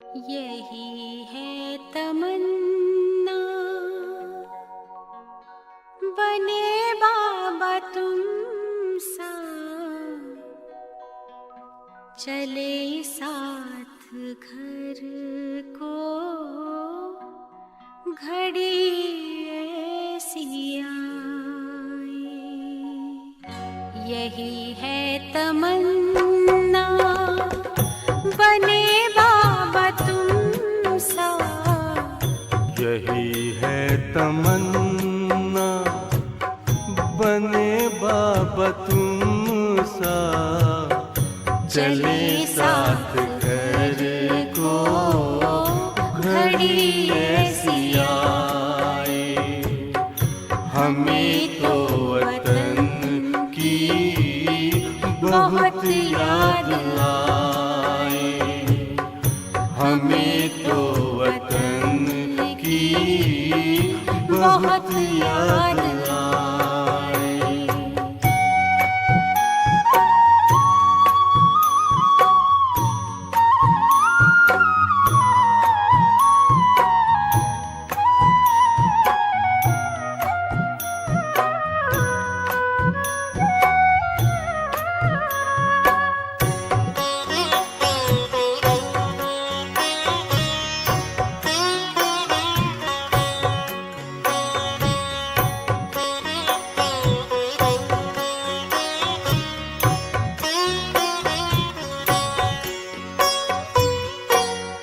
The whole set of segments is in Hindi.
यही है तमन्ना, बने बाबा तुम सा, चले साथ घर को घड़ी ऐसी आए। यही है तमन्ना, बने बाबा तुम सा, यही है तमन्ना, बने बाबा तुम सा, चले साथ घर को घड़ी ऐसी आए। हमें तो वतन की बहुत याद आए, हमें तो वतन की बहुत याद आए।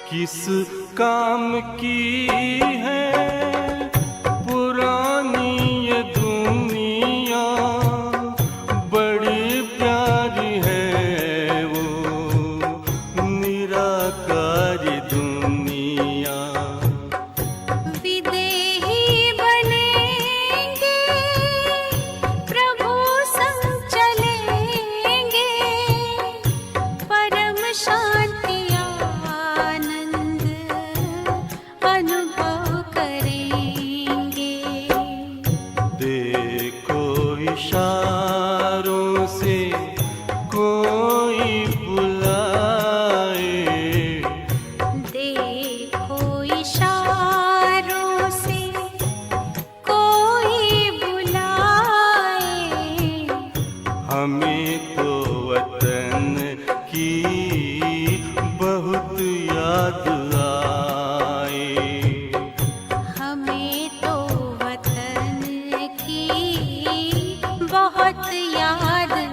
किस काम की है पुरानी ये दुनिया, बड़ी प्यारी है वो निराकारी दुनिया। विदेही बनेंगे प्रभु संग चलेंगे, परम शांति अनुभव करेंगे। देखो इशारों से कोई बुलाए, देखो इशारों से कोई बुलाए। हमें तो वतन की बहुत याद आए, हमें तो वतन की बहुत याद आए।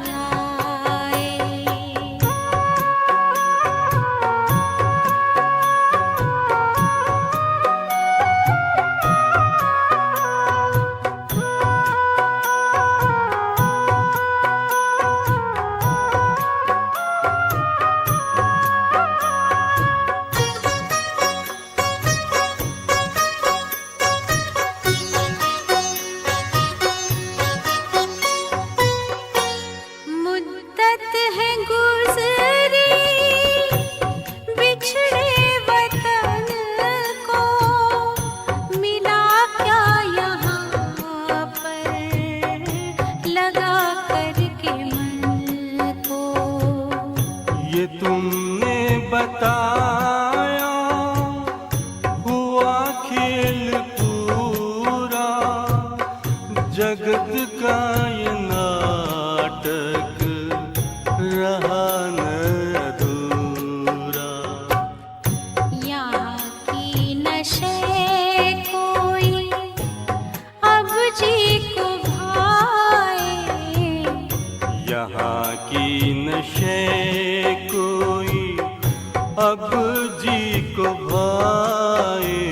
मुद्दत है गुज़री बिछड़े वतन को, मिला क्या यहाँ पर लगा करके मन को। ये तुमने बताया हुआ खेल पूरा, जगत का ये नाटक रहा न अधूरा। यहाँ की नशे कोई अब जी को भाए, यहाँ की नशे कोई अब जी को भाए।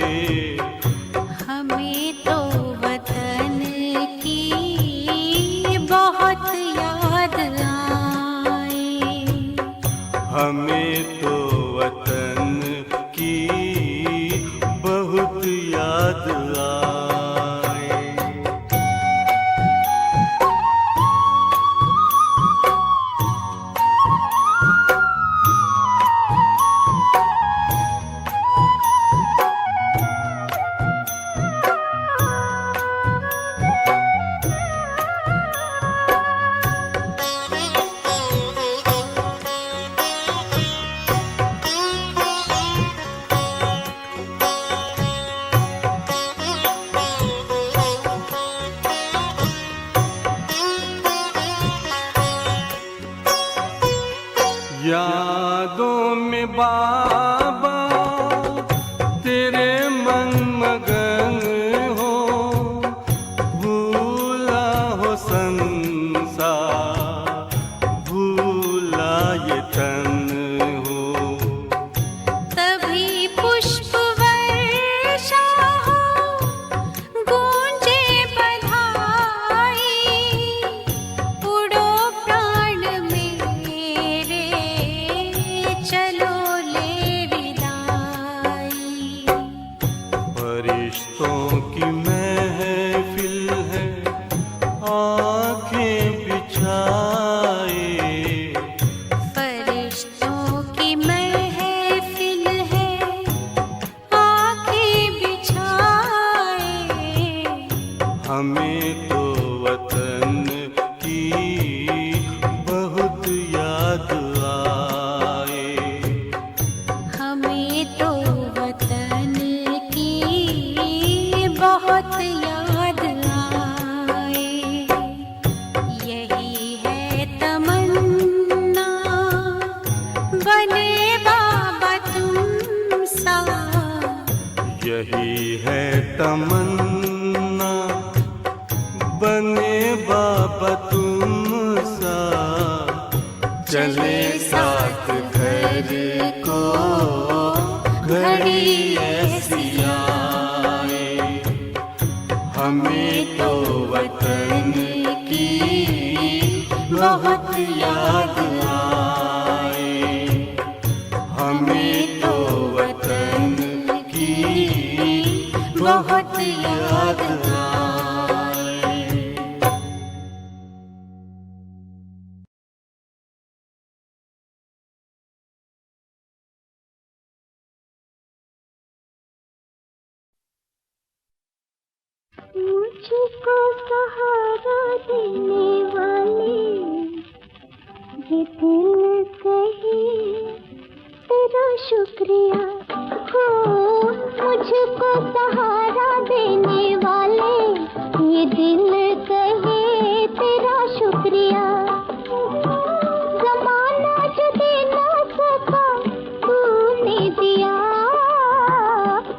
हमें तो वतन की बहुत याद आए, हमें तो वतन की बहुत याद आए। यही है तमन्ना, बने बाबा तुम सा, चले साथ घर को घड़ी ऐसी आए। हमें तो वतन की बहुत याद आए, हमें तो वतन की बहुत याद आए। मुझको सहारा देने वाले ये दिल कहे तेरा शुक्रिया हो। मुझको सहारा देने वाले ये दिल कहे तेरा शुक्रिया। ज़माना जो दे ना सका तूने दिया,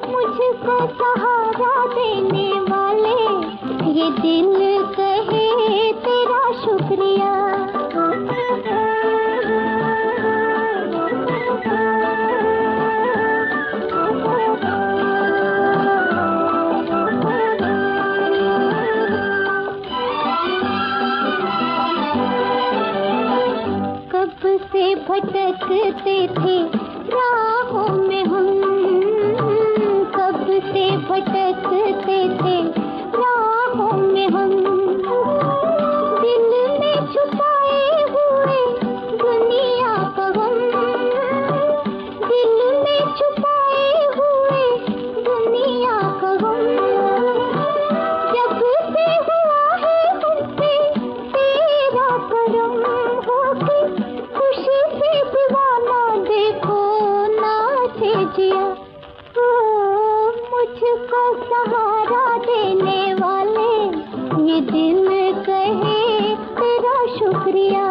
मुझको सहारा देने वाले ये दिल कहे तेरा शुक्रिया। कब से भटकते थे राहों में हम, कब से भटकते थे राहों में हम। दिल में छुपाए हुए दुनिया का गम, दिल में छुपाए हुए दुनिया का गम। जब से हुआ है हमसे तेरा करम, होके खुशी से दीवाना देखो नाचे जिया। ओ मुझको सहारा देने वाले ये दिल कहे तेरा शुक्रिया।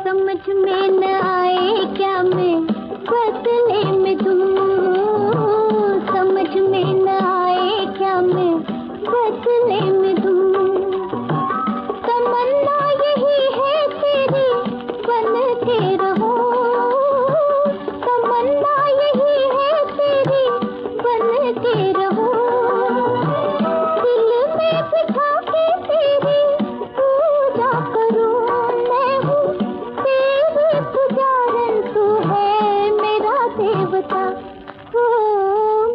समझ में न आए क्या मैं बदले में दूं, समझ में न आए क्या मैं बदले में दूं। तमन्ना यही है तेरी बन के रहो, तमन्ना यही है तेरी बन के रहो। दिल में बिठा के तेरी पूजा करूं, मैं हूँ तेरी पुजारन, तू है मेरा देवता। ओ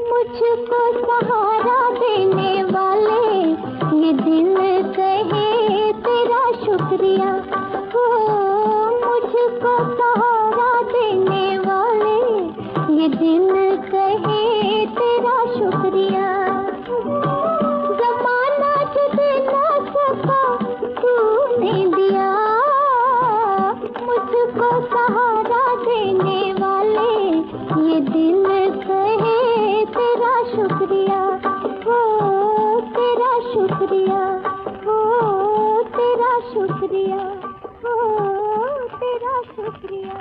मुझको सहारा देने वाले ये दिल कहे तेरा शुक्रिया। ओ मुझको सहारा देने वाले ये दिल कहे तेरा शुक्रिया। ज़माना जो दे ना सका तूने दिया, मुझको सहारा देने वाले ये दिल कहे तेरा शुक्रिया। हो तेरा शुक्रिया, हो तेरा शुक्रिया, हो तेरा शुक्रिया।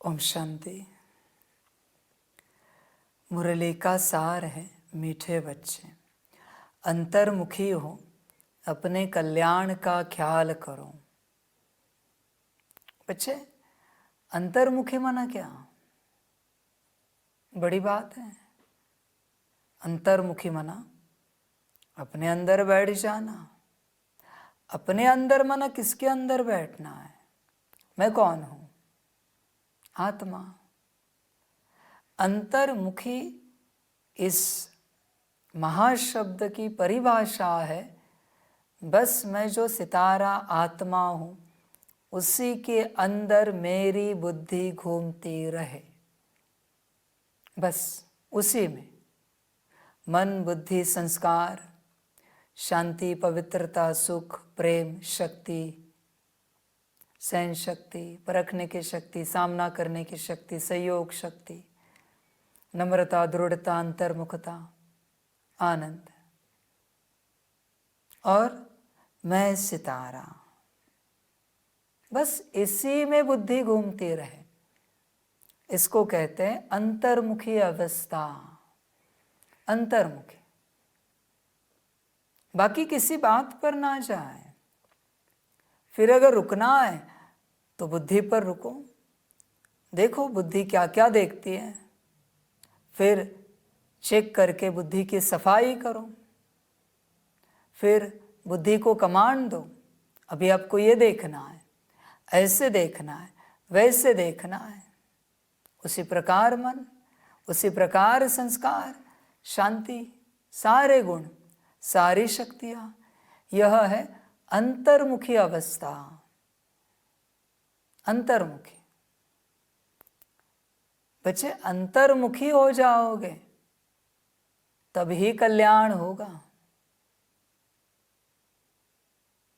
ओम शांति। मुरली का सार है मीठे बच्चे, अंतर्मुखी हो, अपने कल्याण का ख्याल करो। बच्चे, अंतर्मुखी माना क्या? बड़ी बात है। अंतर्मुखी माना अपने अंदर बैठ जाना। अपने अंदर माना किसके अंदर बैठना है? मैं कौन हूं? आत्मा। अंतर्मुखी इस महाशब्द की परिभाषा है, बस मैं जो सितारा आत्मा हूं उसी के अंदर मेरी बुद्धि घूमती रहे। बस उसी में मन, बुद्धि, संस्कार, शांति, पवित्रता, सुख, प्रेम, शक्ति, सहन शक्ति, परखने की शक्ति, सामना करने की शक्ति, सहयोग शक्ति, नम्रता, दृढ़ता, अंतर्मुखता, आनंद और मैं सितारा। बस इसी में बुद्धि घूमती रहे। इसको कहते हैं अंतर्मुखी अवस्था। अंतर्मुखी, बाकी किसी बात पर ना जाए। फिर अगर रुकना है तो बुद्धि पर रुको, देखो बुद्धि क्या क्या देखती है, फिर चेक करके बुद्धि की सफाई करो। फिर बुद्धि को कमांड दो, अभी आपको ये देखना है, ऐसे देखना है, वैसे देखना है। उसी प्रकार मन, उसी प्रकार संस्कार, शांति, सारे गुण, सारी शक्तियां, यह है अंतर्मुखी अवस्था। अंतर्मुखी बच्चे, अंतर्मुखी हो जाओगे तभी कल्याण होगा।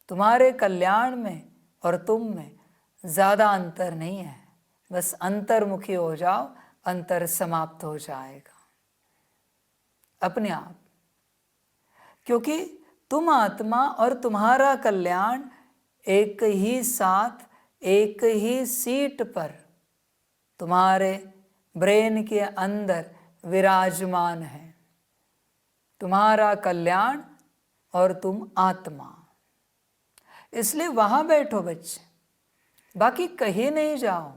तुम्हारे कल्याण में और तुम में ज्यादा अंतर नहीं है। बस अंतर्मुखी हो जाओ, अंतर समाप्त हो जाएगा अपने आप। क्योंकि तुम आत्मा और तुम्हारा कल्याण एक ही साथ, एक ही सीट पर तुम्हारे ब्रेन के अंदर विराजमान है। तुम्हारा कल्याण और तुम आत्मा, इसलिए वहां बैठो बच्चे, बाकी कहीं नहीं जाओ।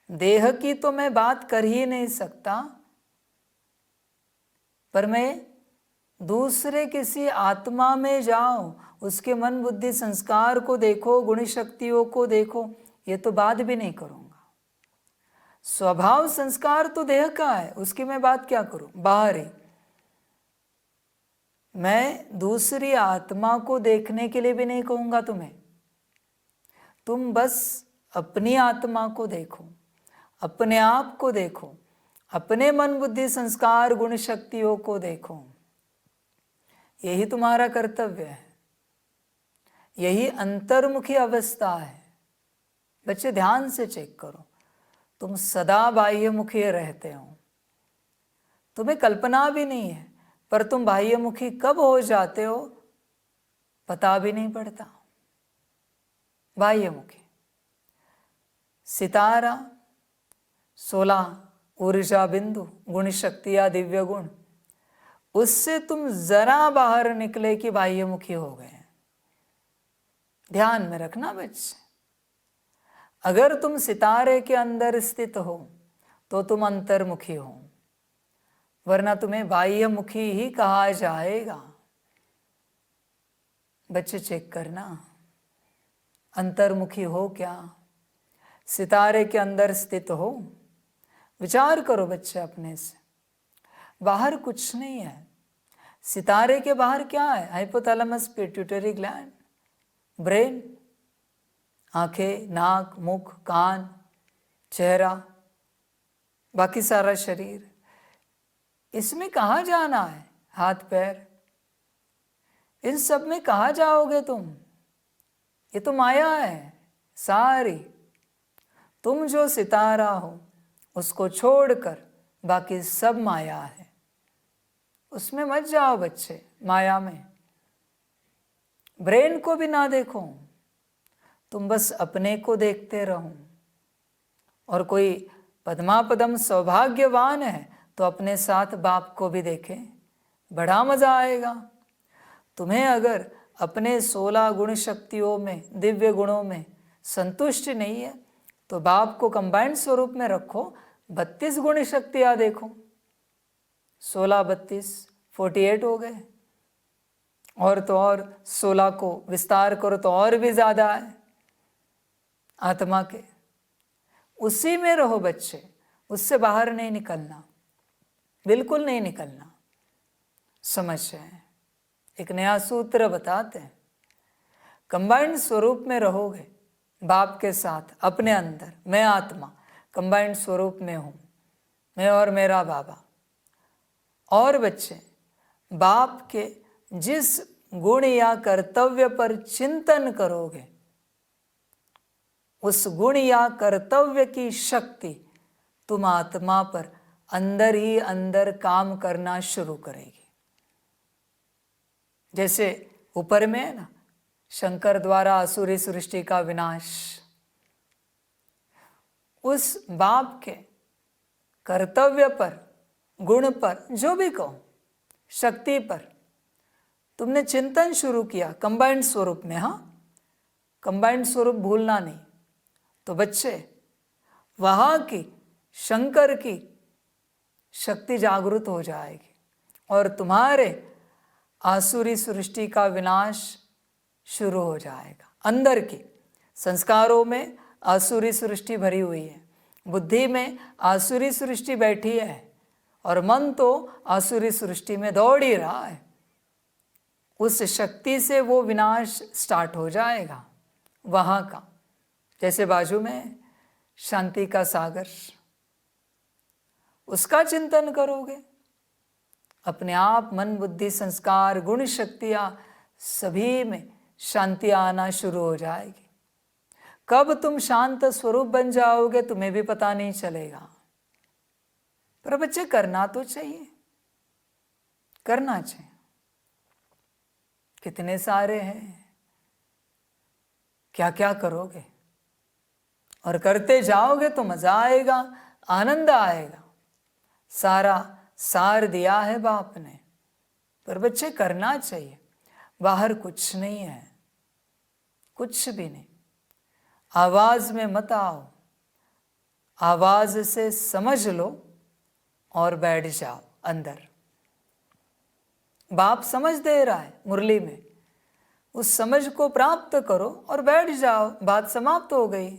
देह की तो मैं बात कर ही नहीं सकता, पर मैं दूसरे किसी आत्मा में जाओ, उसके मन, बुद्धि, संस्कार को देखो, गुण शक्तियों को देखो, ये तो बात भी नहीं करूंगा। स्वभाव संस्कार तो देह का है, उसकी मैं बात क्या करूं? बाहरी। मैं दूसरी आत्मा को देखने के लिए भी नहीं कहूंगा तुम्हें। तुम बस अपनी आत्मा को देखो, अपने आप को देखो, अपने मन, बुद्धि, संस्कार, गुण शक्तियों को देखो। यही तुम्हारा कर्तव्य है, यही अंतर्मुखी अवस्था है। बच्चे ध्यान से चेक करो, तुम सदा बाह्यमुखी रहते हो, तुम्हें कल्पना भी नहीं है, पर तुम बाह्यमुखी कब हो जाते हो पता भी नहीं पड़ता। बाह्यमुखी सितारा, 16 ऊर्जा बिंदु, गुण शक्तियां, दिव्य गुण, उससे तुम जरा बाहर निकले कि बाह्यमुखी हो गए। ध्यान में रखना बच्चे, अगर तुम सितारे के अंदर स्थित हो तो तुम अंतर्मुखी हो, वरना तुम्हें बाह्यमुखी ही कहा जाएगा। बच्चे चेक करना, अंतर्मुखी हो क्या? सितारे के अंदर स्थित हो? विचार करो बच्चे अपने से। बाहर कुछ नहीं है। सितारे के बाहर क्या है? हाइपोथैलेमस, पिट्यूटरी ग्लैंड, ब्रेन, आंखें, नाक, मुख, कान, चेहरा, बाकी सारा शरीर। इसमें कहाँ जाना है? हाथ पैर, इन सब में कहाँ जाओगे तुम? ये तो माया है सारी। तुम जो सितारा हो उसको छोड़कर बाकी सब माया है, उसमें मत जाओ बच्चे, माया में। ब्रेन को भी ना देखो, तुम बस अपने को देखते रहो। और कोई पद्मापदम सौभाग्यवान है तो अपने साथ बाप को भी देखे, बड़ा मजा आएगा। तुम्हें अगर अपने 16 गुण शक्तियों में, दिव्य गुणों में संतुष्टि नहीं है तो बाप को कंबाइंड स्वरूप में रखो, 32 गुण शक्तियां देखो, 16 32 48 हो गए, और तो और 16 को विस्तार करो तो और भी ज्यादा है आत्मा के। उसी में रहो बच्चे, उससे बाहर नहीं निकलना, बिल्कुल नहीं निकलना। समझ जाए, एक नया सूत्र बताते हैं, कंबाइंड स्वरूप में रहोगे बाप के साथ, अपने अंदर मैं आत्मा कंबाइंड स्वरूप में हूं, मैं और मेरा बाबा। और बच्चे बाप के जिस गुण या कर्तव्य पर चिंतन करोगे, उस गुण या कर्तव्य की शक्ति तुम आत्मा पर अंदर ही अंदर काम करना शुरू करेगी। जैसे ऊपर में है ना, शंकर द्वारा असुरी सृष्टि का विनाश, उस बाप के कर्तव्य पर, गुण पर, जो भी कहो, शक्ति पर तुमने चिंतन शुरू किया कंबाइंड स्वरूप में। हाँ, कंबाइंड स्वरूप भूलना नहीं। तो बच्चे वहाँ की शंकर की शक्ति जागृत हो जाएगी और तुम्हारे आसुरी सृष्टि का विनाश शुरू हो जाएगा। अंदर की संस्कारों में आसुरी सृष्टि भरी हुई है, बुद्धि में आसुरी सृष्टि बैठी है और मन तो आसुरी सृष्टि में दौड़ ही रहा है। उस शक्ति से वो विनाश स्टार्ट हो जाएगा वहाँ का। जैसे बाजू में शांति का सागर, उसका चिंतन करोगे, अपने आप मन बुद्धि संस्कार गुण शक्तियां सभी में शांति आना शुरू हो जाएगी। कब तुम शांत स्वरूप बन जाओगे तुम्हें भी पता नहीं चलेगा। पर बच्चे करना तो चाहिए, करना चाहिए। कितने सारे हैं, क्या क्या करोगे, और करते जाओगे तो मजा आएगा, आनंद आएगा। सारा सार दिया है बाप ने, पर बच्चे करना चाहिए। बाहर कुछ नहीं है, कुछ भी नहीं। आवाज में मत आओ, आवाज से समझ लो और बैठ जाओ अंदर। बाप समझ दे रहा है मुरली में, उस समझ को प्राप्त करो और बैठ जाओ, बात समाप्त हो गई।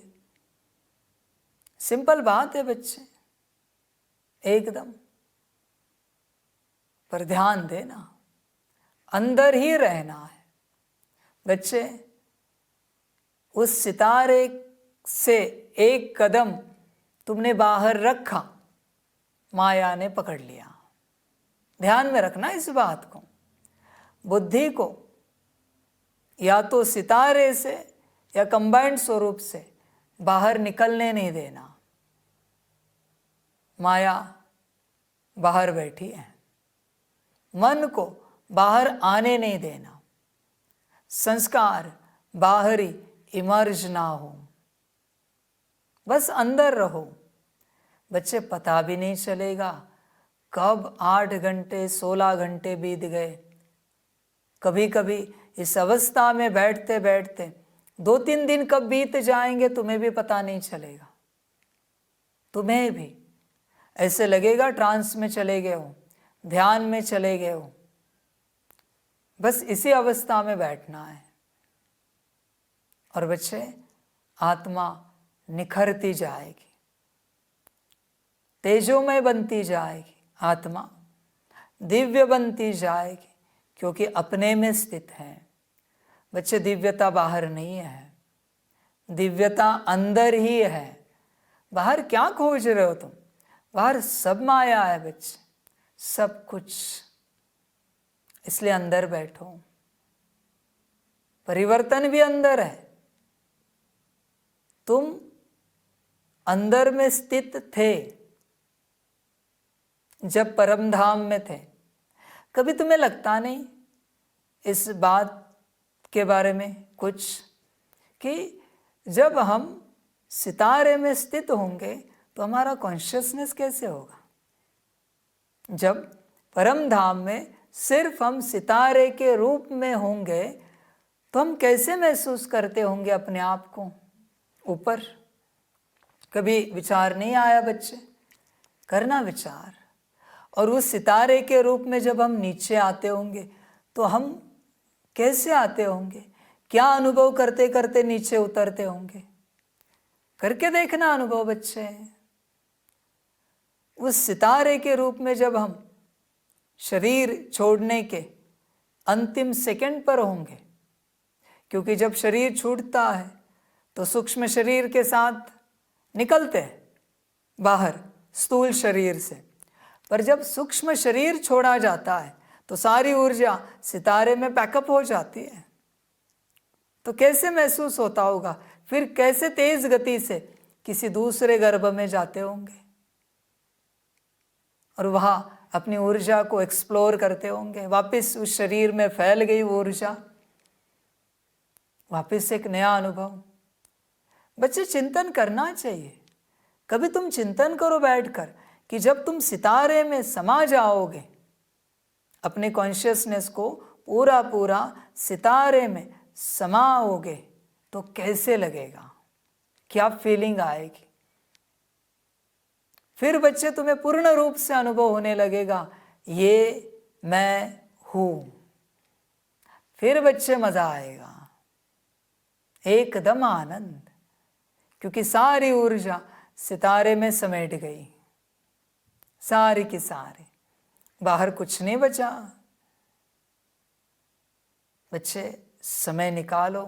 सिंपल बात है बच्चे, एकदम। पर ध्यान देना, अंदर ही रहना है बच्चे। उस सितारे से एक कदम तुमने बाहर रखा, माया ने पकड़ लिया। ध्यान में रखना इस बात को। बुद्धि को या तो सितारे से या कंबाइंड स्वरूप से बाहर निकलने नहीं देना। माया बाहर बैठी है, मन को बाहर आने नहीं देना। संस्कार बाहरी इमर्ज ना हो, बस अंदर रहो बच्चे। पता भी नहीं चलेगा कब 8 घंटे 16 घंटे बीत गए। कभी कभी इस अवस्था में बैठते बैठते 2-3 दिन कब बीत जाएंगे तुम्हें भी पता नहीं चलेगा। तुम्हें भी ऐसे लगेगा ट्रांस में चले गए हो, ध्यान में चले गए हो। बस इसी अवस्था में बैठना है। और बच्चे आत्मा निखरती जाएगी, तेजोमय बनती जाएगी, आत्मा दिव्य बनती जाएगी, क्योंकि अपने में स्थित है। बच्चे दिव्यता बाहर नहीं है, दिव्यता अंदर ही है। बाहर क्या खोज रहे हो तुम? बाहर सब माया है बच्चे, सब कुछ। इसलिए अंदर बैठो, परिवर्तन भी अंदर है। तुम अंदर में स्थित थे जब परम धाम में थे। कभी तुम्हें लगता नहीं इस बात के बारे में कुछ, कि जब हम सितारे में स्थित होंगे तो हमारा कॉन्शियसनेस कैसे होगा? जब परम धाम में सिर्फ हम सितारे के रूप में होंगे तो हम कैसे महसूस करते होंगे अपने आप को ऊपर? कभी विचार नहीं आया बच्चे? करना विचार। और उस सितारे के रूप में जब हम नीचे आते होंगे तो हम कैसे आते होंगे? क्या अनुभव करते करते नीचे उतरते होंगे? करके देखना अनुभव बच्चे। उस सितारे के रूप में जब हम शरीर छोड़ने के अंतिम सेकंड पर होंगे, क्योंकि जब शरीर छूटता है तो सूक्ष्म शरीर के साथ निकलते हैं बाहर स्थूल शरीर से, पर जब सूक्ष्म शरीर छोड़ा जाता है तो सारी ऊर्जा सितारे में पैकअप हो जाती है। तो कैसे महसूस होता होगा? फिर कैसे तेज गति से किसी दूसरे गर्भ में जाते होंगे और वहां अपनी ऊर्जा को एक्सप्लोर करते होंगे। वापस उस शरीर में फैल गई वो ऊर्जा, वापस एक नया अनुभव। बच्चे चिंतन करना चाहिए। कभी तुम चिंतन करो बैठकर कि जब तुम सितारे में समा जाओगे, अपने कॉन्शियसनेस को पूरा पूरा सितारे में समाओगे तो कैसे लगेगा, क्या फीलिंग आएगी। फिर बच्चे तुम्हें पूर्ण रूप से अनुभव होने लगेगा ये मैं हूं। फिर बच्चे मजा आएगा, एकदम आनंद, क्योंकि सारी ऊर्जा सितारे में समेट गई, सारी की सारी, बाहर कुछ नहीं बचा। बच्चे समय निकालो,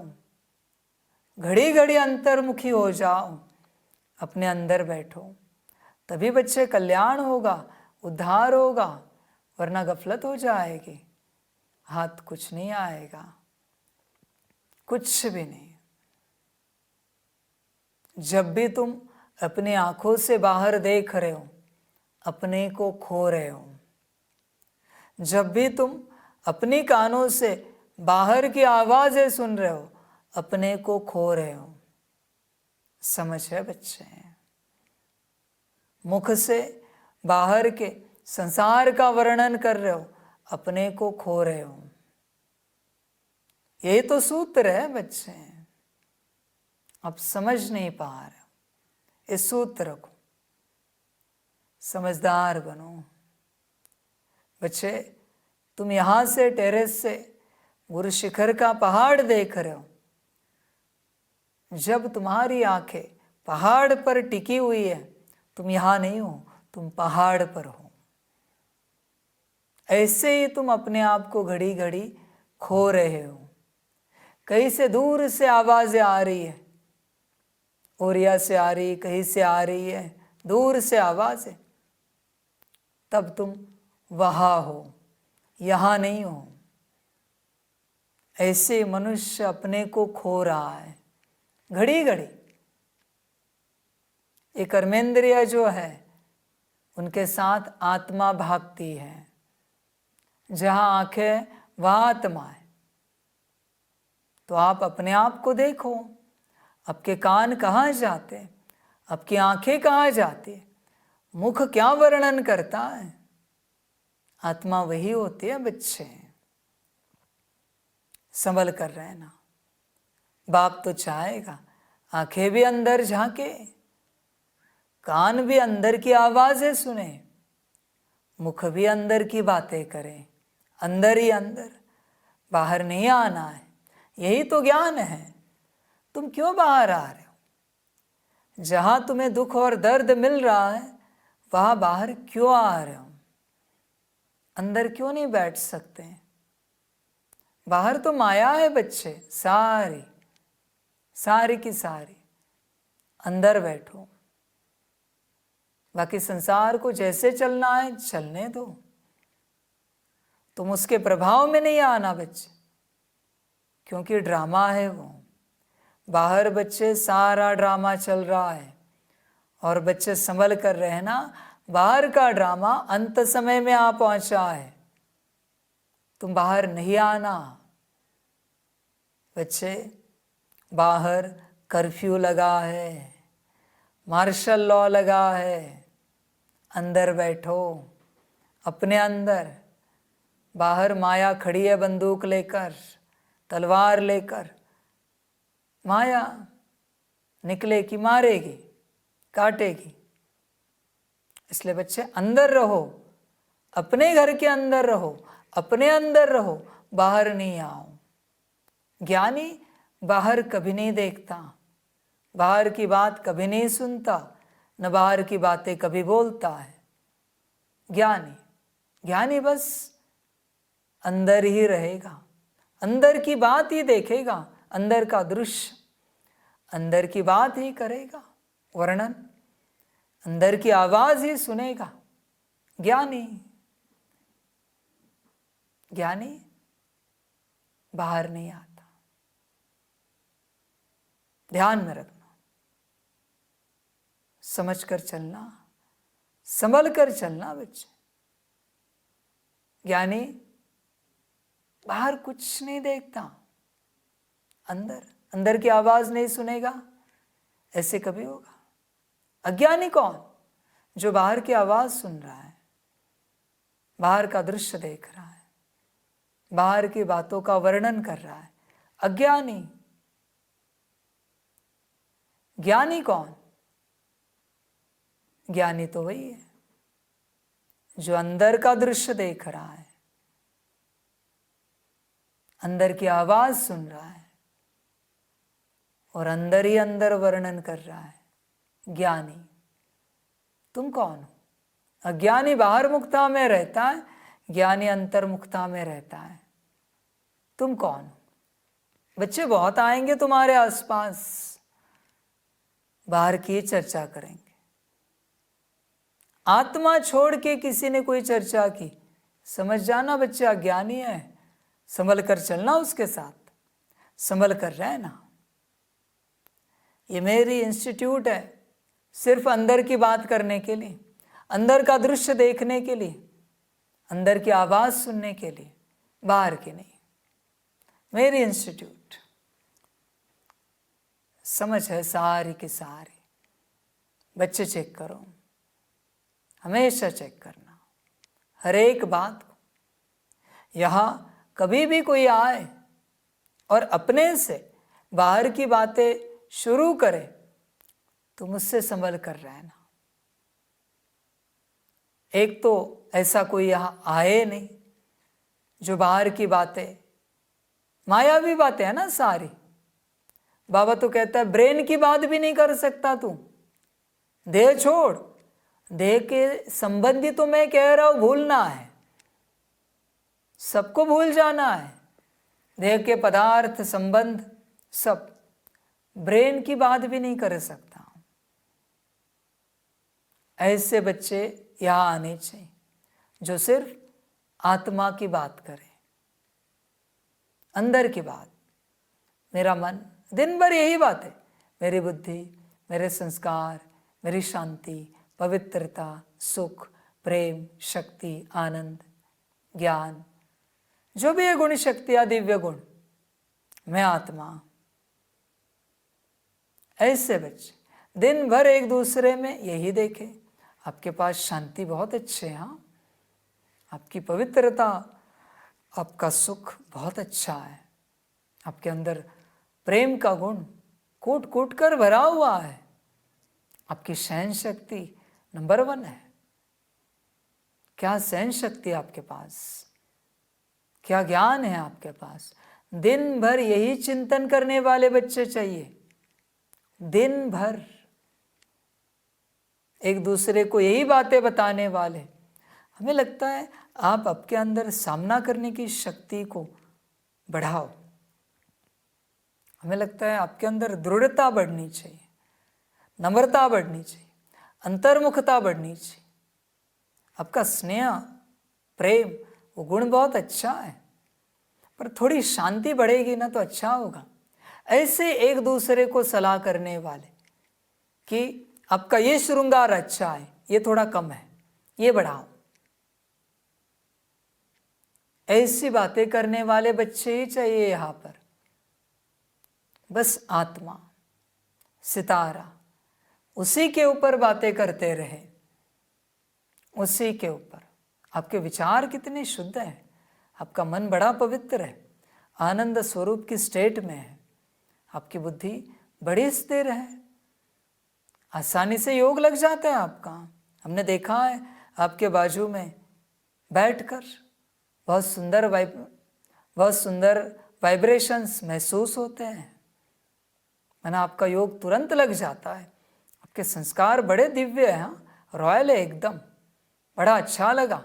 घड़ी घड़ी अंतर्मुखी हो जाओ, अपने अंदर बैठो, तभी बच्चे कल्याण होगा, उद्धार होगा, वरना गफलत हो जाएगी, हाथ कुछ नहीं आएगा, कुछ भी नहीं। जब भी तुम अपनी आंखों से बाहर देख रहे हो, अपने को खो रहे हो। जब भी तुम अपनी कानों से बाहर की आवाजें सुन रहे हो, अपने को खो रहे हो। समझ है बच्चे? मुख से बाहर के संसार का वर्णन कर रहे हो, अपने को खो रहे हो। यही तो सूत्र है बच्चे, आप समझ नहीं पा रहे हो इस सूत्र को। समझदार बनो बच्चे। तुम यहां से टेरेस से गुरु शिखर का पहाड़ देख रहे हो। जब तुम्हारी आंखें पहाड़ पर टिकी हुई है, तुम यहां नहीं हो, तुम पहाड़ पर हो। ऐसे ही तुम अपने आप को घड़ी घड़ी खो रहे हो। कहीं से दूर से आवाजें आ रही है, ओरिया से आ रही, कहीं से आ रही है, दूर से आवाज है, तब तुम वहां हो, यहां नहीं हो। ऐसे मनुष्य अपने को खो रहा है घड़ी घड़ी। ये कर्मेंद्रिय जो है उनके साथ आत्मा भागती है। जहां आंखें वहां आत्मा है। तो आप अपने आप को देखो, आपके कान कहाँ जाते, आपकी आंखें कहाँ जाती, मुख क्या वर्णन करता है। आत्मा वही होती है बच्चे। संभल कर रहना। बाप तो चाहेगा आंखें भी अंदर झांके, कान भी अंदर की आवाजें सुने, मुख भी अंदर की बातें करे, अंदर ही अंदर, बाहर नहीं आना है। यही तो ज्ञान है। तुम क्यों बाहर आ रहे हो? जहां तुम्हें दुख और दर्द मिल रहा है वहां बाहर क्यों आ रहे हो? अंदर क्यों नहीं बैठ सकते? बाहर तो माया है बच्चे, सारी सारी की सारी। अंदर बैठो। बाकी संसार को जैसे चलना है चलने दो, तुम उसके प्रभाव में नहीं आना बच्चे, क्योंकि ड्रामा है वो। बाहर बच्चे सारा ड्रामा चल रहा है और बच्चे संभल कर रहना। बाहर का ड्रामा अंत समय में आ पहुंचा है, तुम बाहर नहीं आना बच्चे। बाहर कर्फ्यू लगा है, मार्शल लॉ लगा है, अंदर बैठो अपने अंदर, बाहर माया खड़ी है बंदूक लेकर, तलवार लेकर। माया निकलेगी, मारेगी, काटेगी। इसलिए बच्चे अंदर रहो, अपने घर के अंदर रहो, अपने अंदर रहो, बाहर नहीं आओ। ज्ञानी बाहर कभी नहीं देखता, बाहर की बात कभी नहीं सुनता, न बाहर की बातें कभी बोलता है। ज्ञानी बस अंदर ही रहेगा, अंदर की बात ही देखेगा, अंदर का दृश्य, अंदर की बात ही करेगा, वर्णन, अंदर की आवाज ही सुनेगा। ज्ञानी बाहर नहीं आता। ध्यान में रखना, समझ कर चलना, संभल कर चलना बच्चे। ज्ञानी बाहर कुछ नहीं देखता, अंदर की आवाज नहीं सुनेगा। ऐसे कभी होगा? अज्ञानी कौन? जो बाहर की आवाज सुन रहा है, बाहर का दृश्य देख रहा है, बाहर की बातों का वर्णन कर रहा है। अज्ञानी। ज्ञानी कौन? ज्ञानी तो वही है जो अंदर का दृश्य देख रहा है, अंदर की आवाज सुन रहा है और अंदर ही अंदर वर्णन कर रहा है। ज्ञानी। तुम कौन हो? अज्ञानी बाहर मुक्ता में रहता है, ज्ञानी अंतर्मुक्ता में रहता है। तुम कौन हो? बच्चे बहुत आएंगे तुम्हारे आसपास, बाहर की चर्चा करेंगे। आत्मा छोड़ के किसी ने कोई चर्चा की, समझ जाना बच्चे अज्ञानी है। संभल कर चलना उसके साथ, संभल कर रहना। ये मेरी इंस्टीट्यूट है सिर्फ अंदर की बात करने के लिए, अंदर का दृश्य देखने के लिए, अंदर की आवाज सुनने के लिए, बाहर की नहीं। मेरी इंस्टीट्यूट समझ है सारी की सारी। बच्चे चेक करो, हमेशा चेक करना हर एक बात को। यहाँ कभी भी कोई आए और अपने से बाहर की बातें शुरू करे तो मुझसे संभल कर रहना। एक तो ऐसा कोई यहाँ आए नहीं जो बाहर की बातें, मायावी बातें है ना सारी। बाबा तो कहता है ब्रेन की बात भी नहीं कर सकता तू, देह छोड़, देह के संबंधी तो मैं कह रहा हूं भूलना है, सबको भूल जाना है। देह के पदार्थ संबंध सब, ब्रेन की बात भी नहीं कर सकता। ऐसे बच्चे यहाँ आने चाहिए जो सिर्फ आत्मा की बात करे, अंदर की बात। मेरा मन दिन भर यही बात है, मेरी बुद्धि, मेरे संस्कार, मेरी शांति, पवित्रता, सुख, प्रेम, शक्ति, आनंद, ज्ञान, जो भी है गुण शक्तियां, दिव्य गुण, मैं आत्मा। ऐसे बच्चे दिन भर एक दूसरे में यही देखे। आपके पास शांति बहुत अच्छे है, हाँ, आपकी पवित्रता, आपका सुख बहुत अच्छा है, आपके अंदर प्रेम का गुण कूट कूट कर भरा हुआ है, आपकी सहन शक्ति नंबर 1 है। क्या सहन शक्ति है आपके पास, क्या ज्ञान है आपके पास। दिन भर यही चिंतन करने वाले बच्चे चाहिए, दिन भर एक दूसरे को यही बातें बताने वाले। हमें लगता है आप आपके अंदर सामना करने की शक्ति को बढ़ाओ। हमें लगता है आपके अंदर दृढ़ता बढ़नी चाहिए, नम्रता बढ़नी चाहिए, अंतर्मुखता बढ़नी चाहिए। आपका स्नेह, प्रेम, वो गुण बहुत अच्छा है, पर थोड़ी शांति बढ़ेगी ना तो अच्छा होगा। ऐसे एक दूसरे को सलाह करने वाले कि आपका ये श्रृंगार अच्छा है, ये थोड़ा कम है, ये बढ़ाओ। ऐसी बातें करने वाले बच्चे ही चाहिए यहाँ पर। बस आत्मा, सितारा, उसी के ऊपर बातें करते रहे, उसी के ऊपर। आपके विचार कितने शुद्ध हैं, आपका मन बड़ा पवित्र है, आनंद स्वरूप की स्टेट में है, आपकी बुद्धि बड़ी स्थिर है, आसानी से योग लग जाता है आपका। हमने देखा है आपके बाजू में बैठकर बहुत सुंदर वाइब्रेशंस महसूस होते हैं, माना आपका योग तुरंत लग जाता है। आपके संस्कार बड़े दिव्य हैं, रॉयल है एकदम, बड़ा अच्छा लगा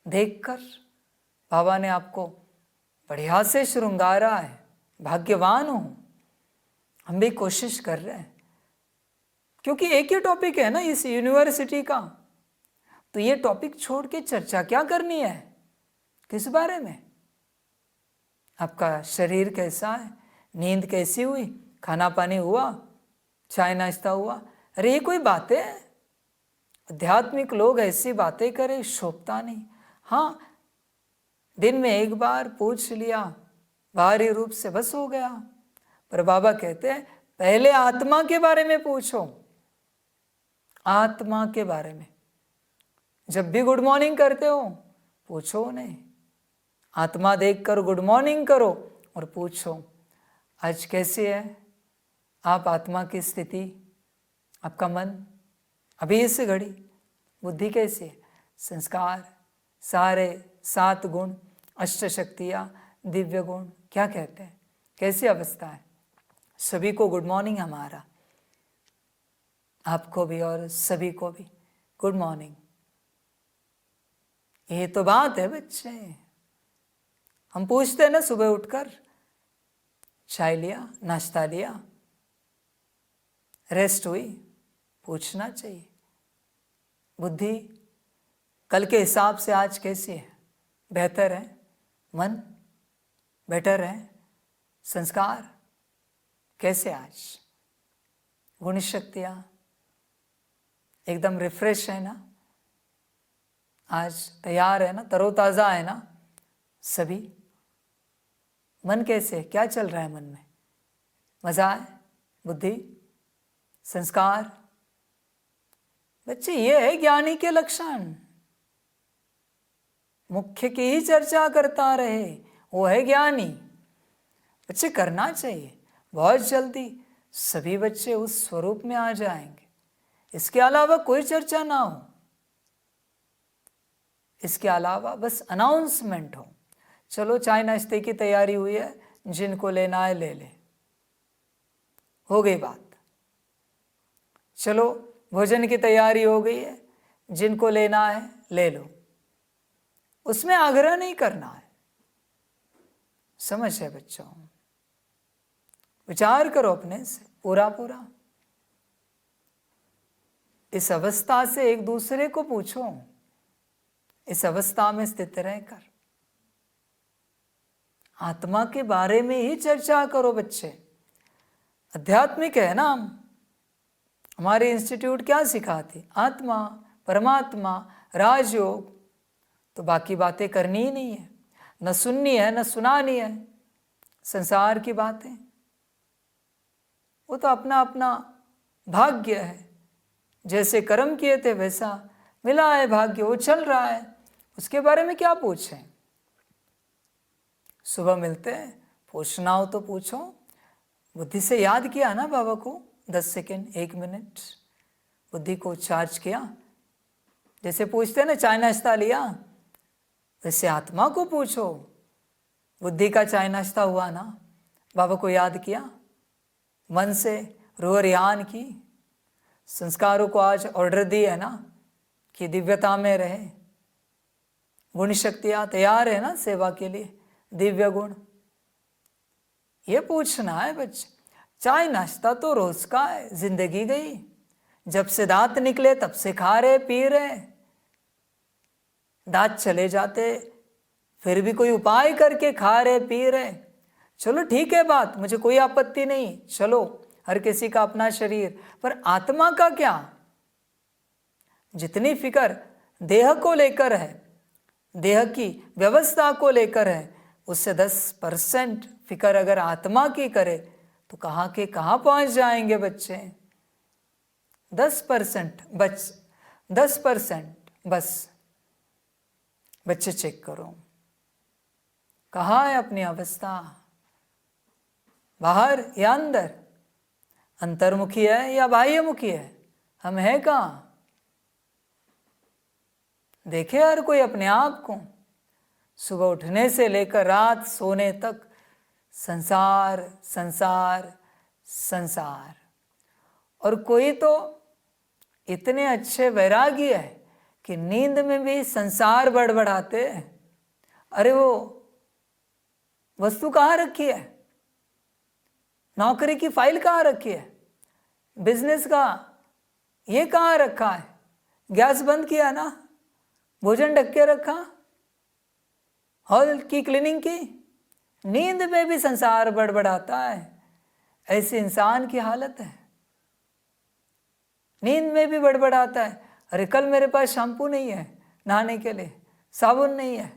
देखकर। बाबा ने आपको बढ़िया से श्रृंगारा है, भाग्यवान हूँ। हम भी कोशिश कर रहे हैं, क्योंकि एक ही टॉपिक है ना इस यूनिवर्सिटी का, तो ये टॉपिक छोड़ के चर्चा क्या करनी है, किस बारे में? आपका शरीर कैसा है, नींद कैसी हुई, खाना पानी हुआ, चाय नाश्ता हुआ? अरे ये कोई बातें हैं? आध्यात्मिक लोग ऐसी बातें करें, शोभता नहीं। हाँ, दिन में एक बार पूछ लिया बाहरी रूप से बस हो गया, पर बाबा कहते हैं पहले आत्मा के बारे में पूछो, आत्मा के बारे में। जब भी गुड मॉर्निंग करते हो पूछो उन्हें, आत्मा देखकर गुड मॉर्निंग करो और पूछो आज कैसी है आप आत्मा की स्थिति, आपका मन अभी इस घड़ी, बुद्धि कैसी है, संस्कार, सारे 7 गुण, अष्ट शक्तियाँ, दिव्य गुण, क्या कहते हैं, कैसी अवस्था है? सभी को गुड मॉर्निंग हमारा, आपको भी और सभी को भी गुड मॉर्निंग। ये तो बात है बच्चे। हम पूछते हैं ना सुबह उठकर, चाय लिया, नाश्ता लिया, रेस्ट हुई? पूछना चाहिए। बुद्धि कल के हिसाब से आज कैसी है, बेहतर है? मन बेटर है? संस्कार कैसे आज? गुण शक्तियाँ एकदम रिफ्रेश है ना, आज तैयार है ना, तरोताज़ा है ना सभी? मन कैसे, क्या चल रहा है मन में? मज़ा है? बुद्धि, संस्कार? बच्चे ये है ज्ञानी के लक्षण। मुख्य की ही चर्चा करता रहे, वो है ज्ञानी। बच्चे करना चाहिए, बहुत जल्दी सभी बच्चे उस स्वरूप में आ जाएंगे। इसके अलावा कोई चर्चा ना हो, इसके अलावा बस अनाउंसमेंट हो, चलो चाय नाश्ते की तैयारी हुई है, जिनको लेना है ले ले, हो गई बात। चलो भोजन की तैयारी हो गई है, जिनको लेना है ले लो, उसमें आग्रह नहीं करना है। समझ है बच्चों? विचार करो अपने से पूरा पूरा। इस अवस्था से एक दूसरे को पूछो, इस अवस्था में स्थित रहकर आत्मा के बारे में ही चर्चा करो बच्चे। आध्यात्मिक है ना हम, हमारे इंस्टीट्यूट क्या सिखाती? आत्मा, परमात्मा, राजयोग। तो बाकी बातें करनी ही नहीं है, न सुननी है न सुनानी है। संसार की बातें वो तो अपना अपना भाग्य है, जैसे कर्म किए थे वैसा मिला है भाग्य, वो चल रहा है, उसके बारे में क्या पूछें? सुबह मिलते हैं, पूछना हो तो पूछो। बुद्धि से याद किया ना बाबा को, 10 सेकेंड 1 मिनट बुद्धि को चार्ज किया। जैसे पूछते हैं ना चाय नाश्ता लिया, वैसे आत्मा को पूछो। बुद्धि का चाय नाश्ता हुआ ना, बाबा को याद किया, मन से रूह रियान की, संस्कारों को आज ऑर्डर दी है ना कि दिव्यता में रहे। गुण शक्तियाँ तैयार है ना सेवा के लिए, दिव्य गुण। ये पूछना है बच्चे। चाय नाश्ता तो रोज का है, जिंदगी गई। जब से दांत निकले तब से खा रहे पी रहे, दांत चले जाते फिर भी कोई उपाय करके खा रहे पी रहे। चलो ठीक है बात, मुझे कोई आपत्ति नहीं, चलो हर किसी का अपना शरीर, पर आत्मा का क्या? जितनी फिक्र देह को लेकर है, देह की व्यवस्था को लेकर है, उससे 10% फिक्र अगर आत्मा की करे तो कहाँ के कहाँ पहुँच जाएंगे बच्चे। 10% बस बच्चे चेक करो, कहाँ है अपनी अवस्था, बाहर या अंदर, अंतर्मुखी है या बाह्यमुखी है, हम हैं कहाँ? देखे हर कोई अपने आप को, सुबह उठने से लेकर रात सोने तक संसार संसार संसार। और कोई तो इतने अच्छे वैरागी है कि नींद में भी संसार बड़बड़ाते हैं। अरे वो वस्तु कहाँ रखी है, नौकरी की फाइल कहाँ रखी है, बिजनेस का ये कहाँ रखा है, गैस बंद किया ना, भोजन ढक के रखा, हॉल की क्लीनिंग की, नींद में भी संसार बड़बड़ाता है। ऐसे इंसान की हालत है, नींद में भी बड़बड़ाता है। अरे कल मेरे पास शैम्पू नहीं है नहाने के लिए, साबुन नहीं है,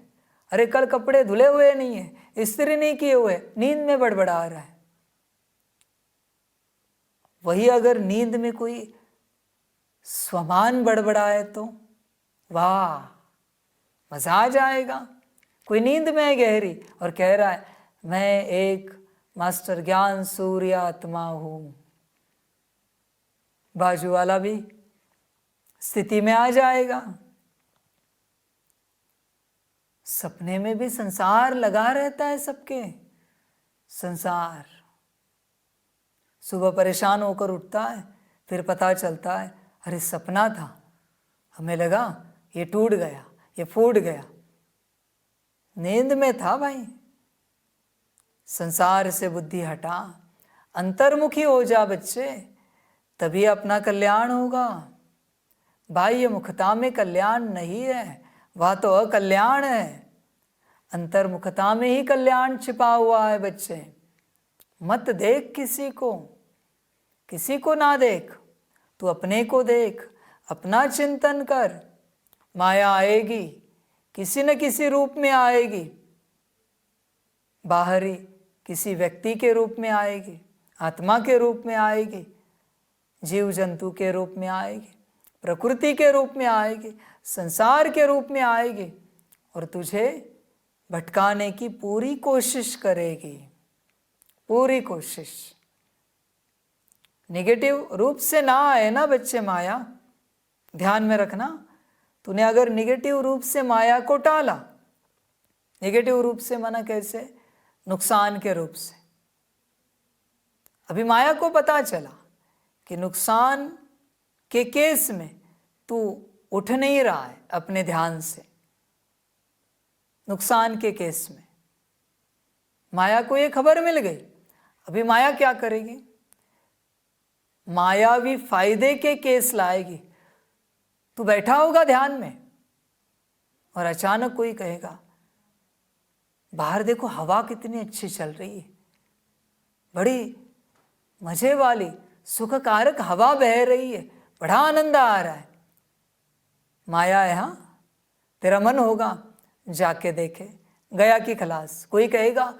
अरे कल कपड़े धुले हुए नहीं है, इस्त्री नहीं किए हुए, नींद में बड़बड़ा रहा है। वही अगर नींद में कोई स्वमान बड़बड़ाए तो वाह, मजा आ जाएगा। कोई नींद में है गहरी और कह रहा है मैं एक मास्टर ज्ञान सूर्य आत्मा हूं, बाजू वाला भी स्थिति में आ जाएगा। सपने में भी संसार लगा रहता है सबके, संसार। सुबह परेशान होकर उठता है, फिर पता चलता है अरे सपना था, हमें लगा ये टूट गया, ये फूट गया, नींद में था भाई। संसार से बुद्धि हटा, अंतर्मुखी हो जा बच्चे, तभी अपना कल्याण होगा। बाह्य मुखता में कल्याण नहीं है, वह तो अकल्याण है। अंतर्मुखता में ही कल्याण छिपा हुआ है बच्चे। मत देख किसी को ना देख, तू अपने को देख, अपना चिंतन कर। माया आएगी, किसी न किसी रूप में आएगी, बाहरी किसी व्यक्ति के रूप में आएगी, आत्मा के रूप में आएगी, जीव जंतु के रूप में आएगी, प्रकृति के रूप में आएगी, संसार के रूप में आएगी, और तुझे भटकाने की पूरी कोशिश करेगी, पूरी कोशिश। निगेटिव रूप से ना आए ना बच्चे माया, ध्यान में रखना। तूने अगर निगेटिव रूप से माया को टाला, निगेटिव रूप से माना कैसे, नुकसान के रूप से। अभी माया को पता चला कि नुकसान के केस में तू उठ नहीं रहा है अपने ध्यान से, नुकसान के केस में माया को ये खबर मिल गई। अभी माया क्या करेगी, मायावी फायदे के केस लाएगी। तू बैठा होगा ध्यान में और अचानक कोई कहेगा बाहर देखो हवा कितनी अच्छी चल रही है, बड़ी मजे वाली सुखकारक हवा बह रही है, बड़ा आनंद आ रहा है। माया है हाँ, तेरा मन होगा जाके देखे, गया की खलास। कोई कहेगा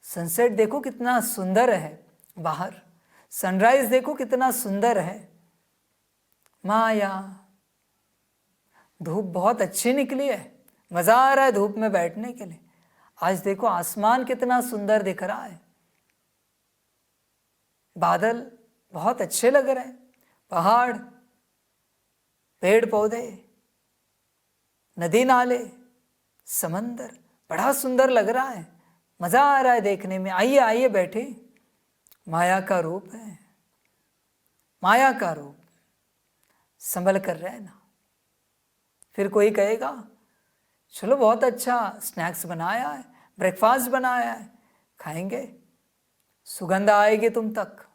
सनसेट देखो कितना सुंदर है बाहर, सनराइज देखो कितना सुंदर है। माया, धूप बहुत अच्छी निकली है, मजा आ रहा है धूप में बैठने के लिए। आज देखो आसमान कितना सुंदर दिख रहा है, बादल बहुत अच्छे लग रहे हैं, पहाड़, पेड़ पौधे, नदी नाले, समंदर, बड़ा सुंदर लग रहा है, मजा आ रहा है देखने में। आइए आइए बैठे। माया का रूप है, माया का रूप, संभल कर रहना। फिर कोई कहेगा चलो बहुत अच्छा स्नैक्स बनाया है, ब्रेकफास्ट बनाया है, खाएंगे, सुगंध आएगी तुम तक।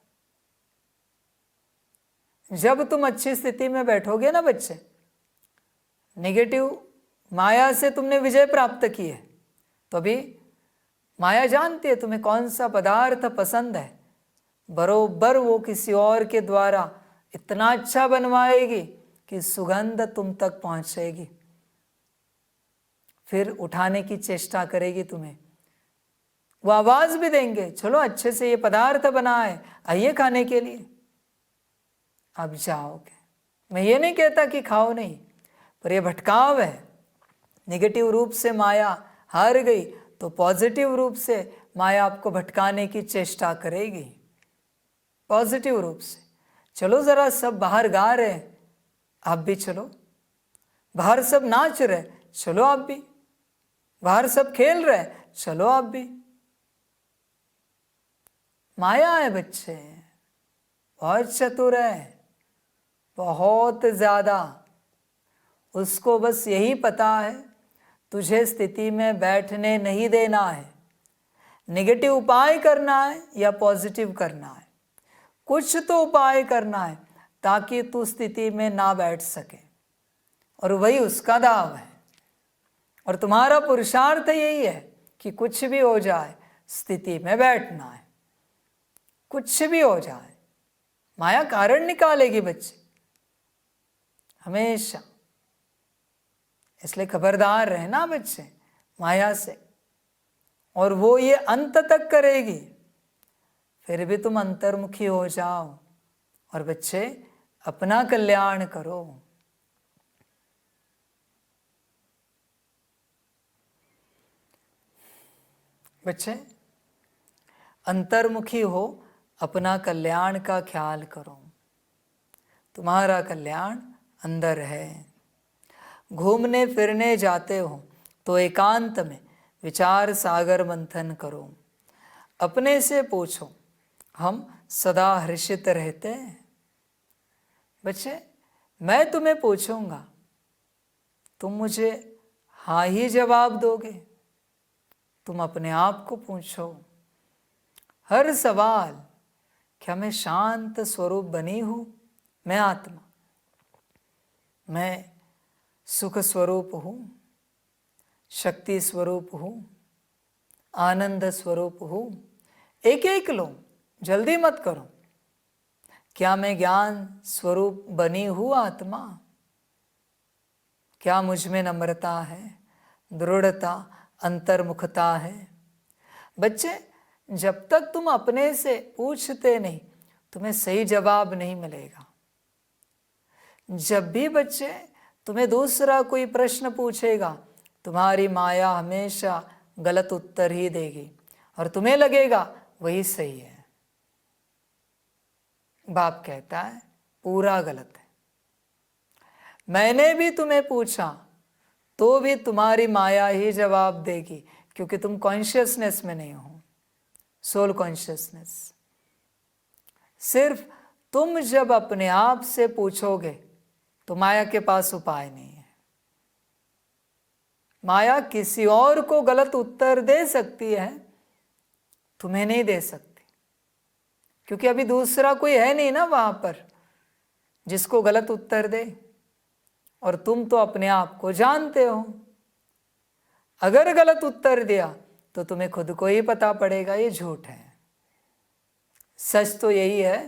जब तुम अच्छी स्थिति में बैठोगे ना बच्चे, नेगेटिव माया से तुमने विजय प्राप्त की है, तो अभी माया जानती है तुम्हें कौन सा पदार्थ पसंद है, बरोबर वो किसी और के द्वारा इतना अच्छा बनवाएगी कि सुगंध तुम तक पहुंचेगी। फिर उठाने की चेष्टा करेगी तुम्हें, वो आवाज भी देंगे चलो अच्छे से ये पदार्थ बना है, आइए खाने के लिए। अब जाओगे, मैं ये नहीं कहता कि खाओ नहीं, पर ये भटकाव है। नेगेटिव रूप से माया हार गई तो पॉजिटिव रूप से माया आपको भटकाने की चेष्टा करेगी। पॉजिटिव रूप से चलो, जरा सब बाहर गा रहे हैं, आप भी चलो। बाहर सब नाच रहे, चलो आप भी। बाहर सब खेल रहे, चलो आप भी। माया है बच्चे, बहुत चतुर है, बहुत ज्यादा। उसको बस यही पता है तुझे स्थिति में बैठने नहीं देना है। नेगेटिव उपाय करना है या पॉजिटिव करना है, कुछ तो उपाय करना है ताकि तू स्थिति में ना बैठ सके, और वही उसका दाव है। और तुम्हारा पुरुषार्थ यही है कि कुछ भी हो जाए स्थिति में बैठना है, कुछ भी हो जाए। माया कारण निकालेगी बच्चे हमेशा, इसलिए खबरदार रहना बच्चे माया से। और वो ये अंत तक करेगी, फिर भी तुम अंतर्मुखी हो जाओ और बच्चे अपना कल्याण करो। बच्चे अंतर्मुखी हो, अपना कल्याण का ख्याल करो। तुम्हारा कल्याण अंदर है। घूमने फिरने जाते हो तो एकांत में विचार सागर मंथन करो। अपने से पूछो, हम सदा हर्षित रहते हैं? बच्चे मैं तुम्हें पूछूंगा, तुम मुझे हाँ ही जवाब दोगे? तुम अपने आप को पूछो हर सवाल, क्या मैं शांत स्वरूप बनी हूँ? मैं आत्मा, मैं सुख स्वरूप हूँ, शक्ति स्वरूप हूँ, आनंद स्वरूप हूँ। एक एक लो, जल्दी मत करो। क्या मैं ज्ञान स्वरूप बनी हूँ आत्मा? क्या मुझ में नम्रता है, दृढ़ता, अंतर्मुखता है? बच्चे जब तक तुम अपने से पूछते नहीं, तुम्हें सही जवाब नहीं मिलेगा। जब भी बच्चे तुम्हें दूसरा कोई प्रश्न पूछेगा, तुम्हारी माया हमेशा गलत उत्तर ही देगी और तुम्हें लगेगा वही सही है। बाप कहता है पूरा गलत है। मैंने भी तुम्हें पूछा तो भी तुम्हारी माया ही जवाब देगी, क्योंकि तुम कॉन्शियसनेस में नहीं हो, सोल कॉन्शियसनेस। सिर्फ तुम जब अपने आप से पूछोगे तो माया के पास उपाय नहीं है। माया किसी और को गलत उत्तर दे सकती है, तुम्हें नहीं दे सकती, क्योंकि अभी दूसरा कोई है नहीं ना वहां पर जिसको गलत उत्तर दे। और तुम तो अपने आप को जानते हो। अगर गलत उत्तर दिया तो तुम्हें खुद को ही पता पड़ेगा ये झूठ है। सच तो यही है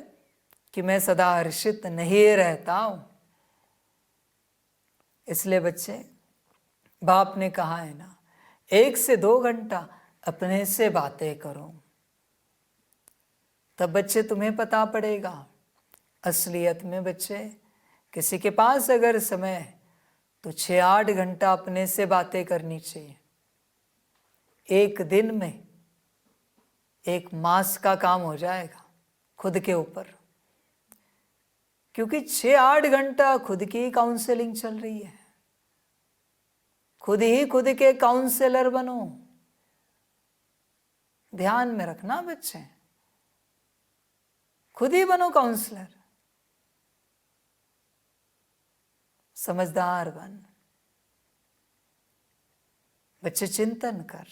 कि मैं सदा हर्षित नहीं रहता हूं। इसलिए बच्चे बाप ने कहा है ना, 1 से 2 घंटा अपने से बातें करो, तब बच्चे तुम्हें पता पड़ेगा। असलियत में बच्चे किसी के पास अगर समय है तो 6-8 घंटा अपने से बातें करनी चाहिए। एक दिन में 1 मास का काम हो जाएगा खुद के ऊपर, क्योंकि 6-8 घंटा खुद की काउंसलिंग चल रही है। खुद ही खुद के काउंसलर बनो। ध्यान में रखना बच्चे, खुद ही बनो काउंसलर। समझदार बन। बच्चे चिंतन कर,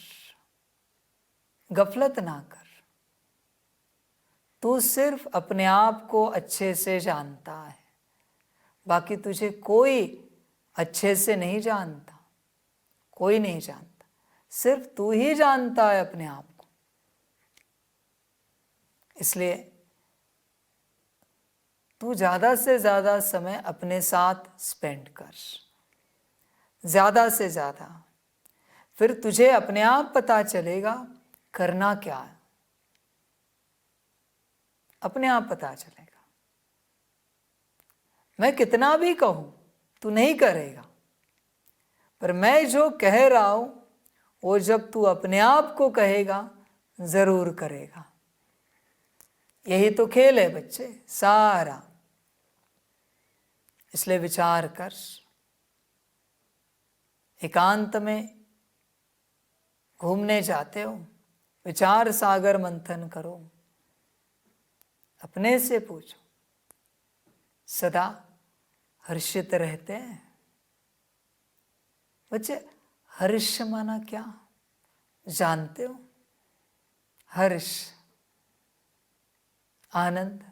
गफलत ना कर। तू सिर्फ अपने आप को अच्छे से जानता है, बाकी तुझे कोई अच्छे से नहीं जानता, कोई नहीं जानता, सिर्फ तू ही जानता है अपने आप को। इसलिए तू ज़्यादा से ज़्यादा समय अपने साथ स्पेंड कर, ज़्यादा से ज़्यादा। फिर तुझे अपने आप पता चलेगा करना क्या है, अपने आप पता चलेगा। मैं कितना भी कहूं तू नहीं करेगा, पर मैं जो कह रहा हूं वो जब तू अपने आप को कहेगा जरूर करेगा। यही तो खेल है बच्चे सारा। इसलिए विचार कर, एकांत में घूमने जाते हो, विचार सागर मंथन करो, अपने से पूछो, सदा हर्षित रहते हैं बच्चे? हर्ष माना क्या जानते हो? हर्ष आनंद,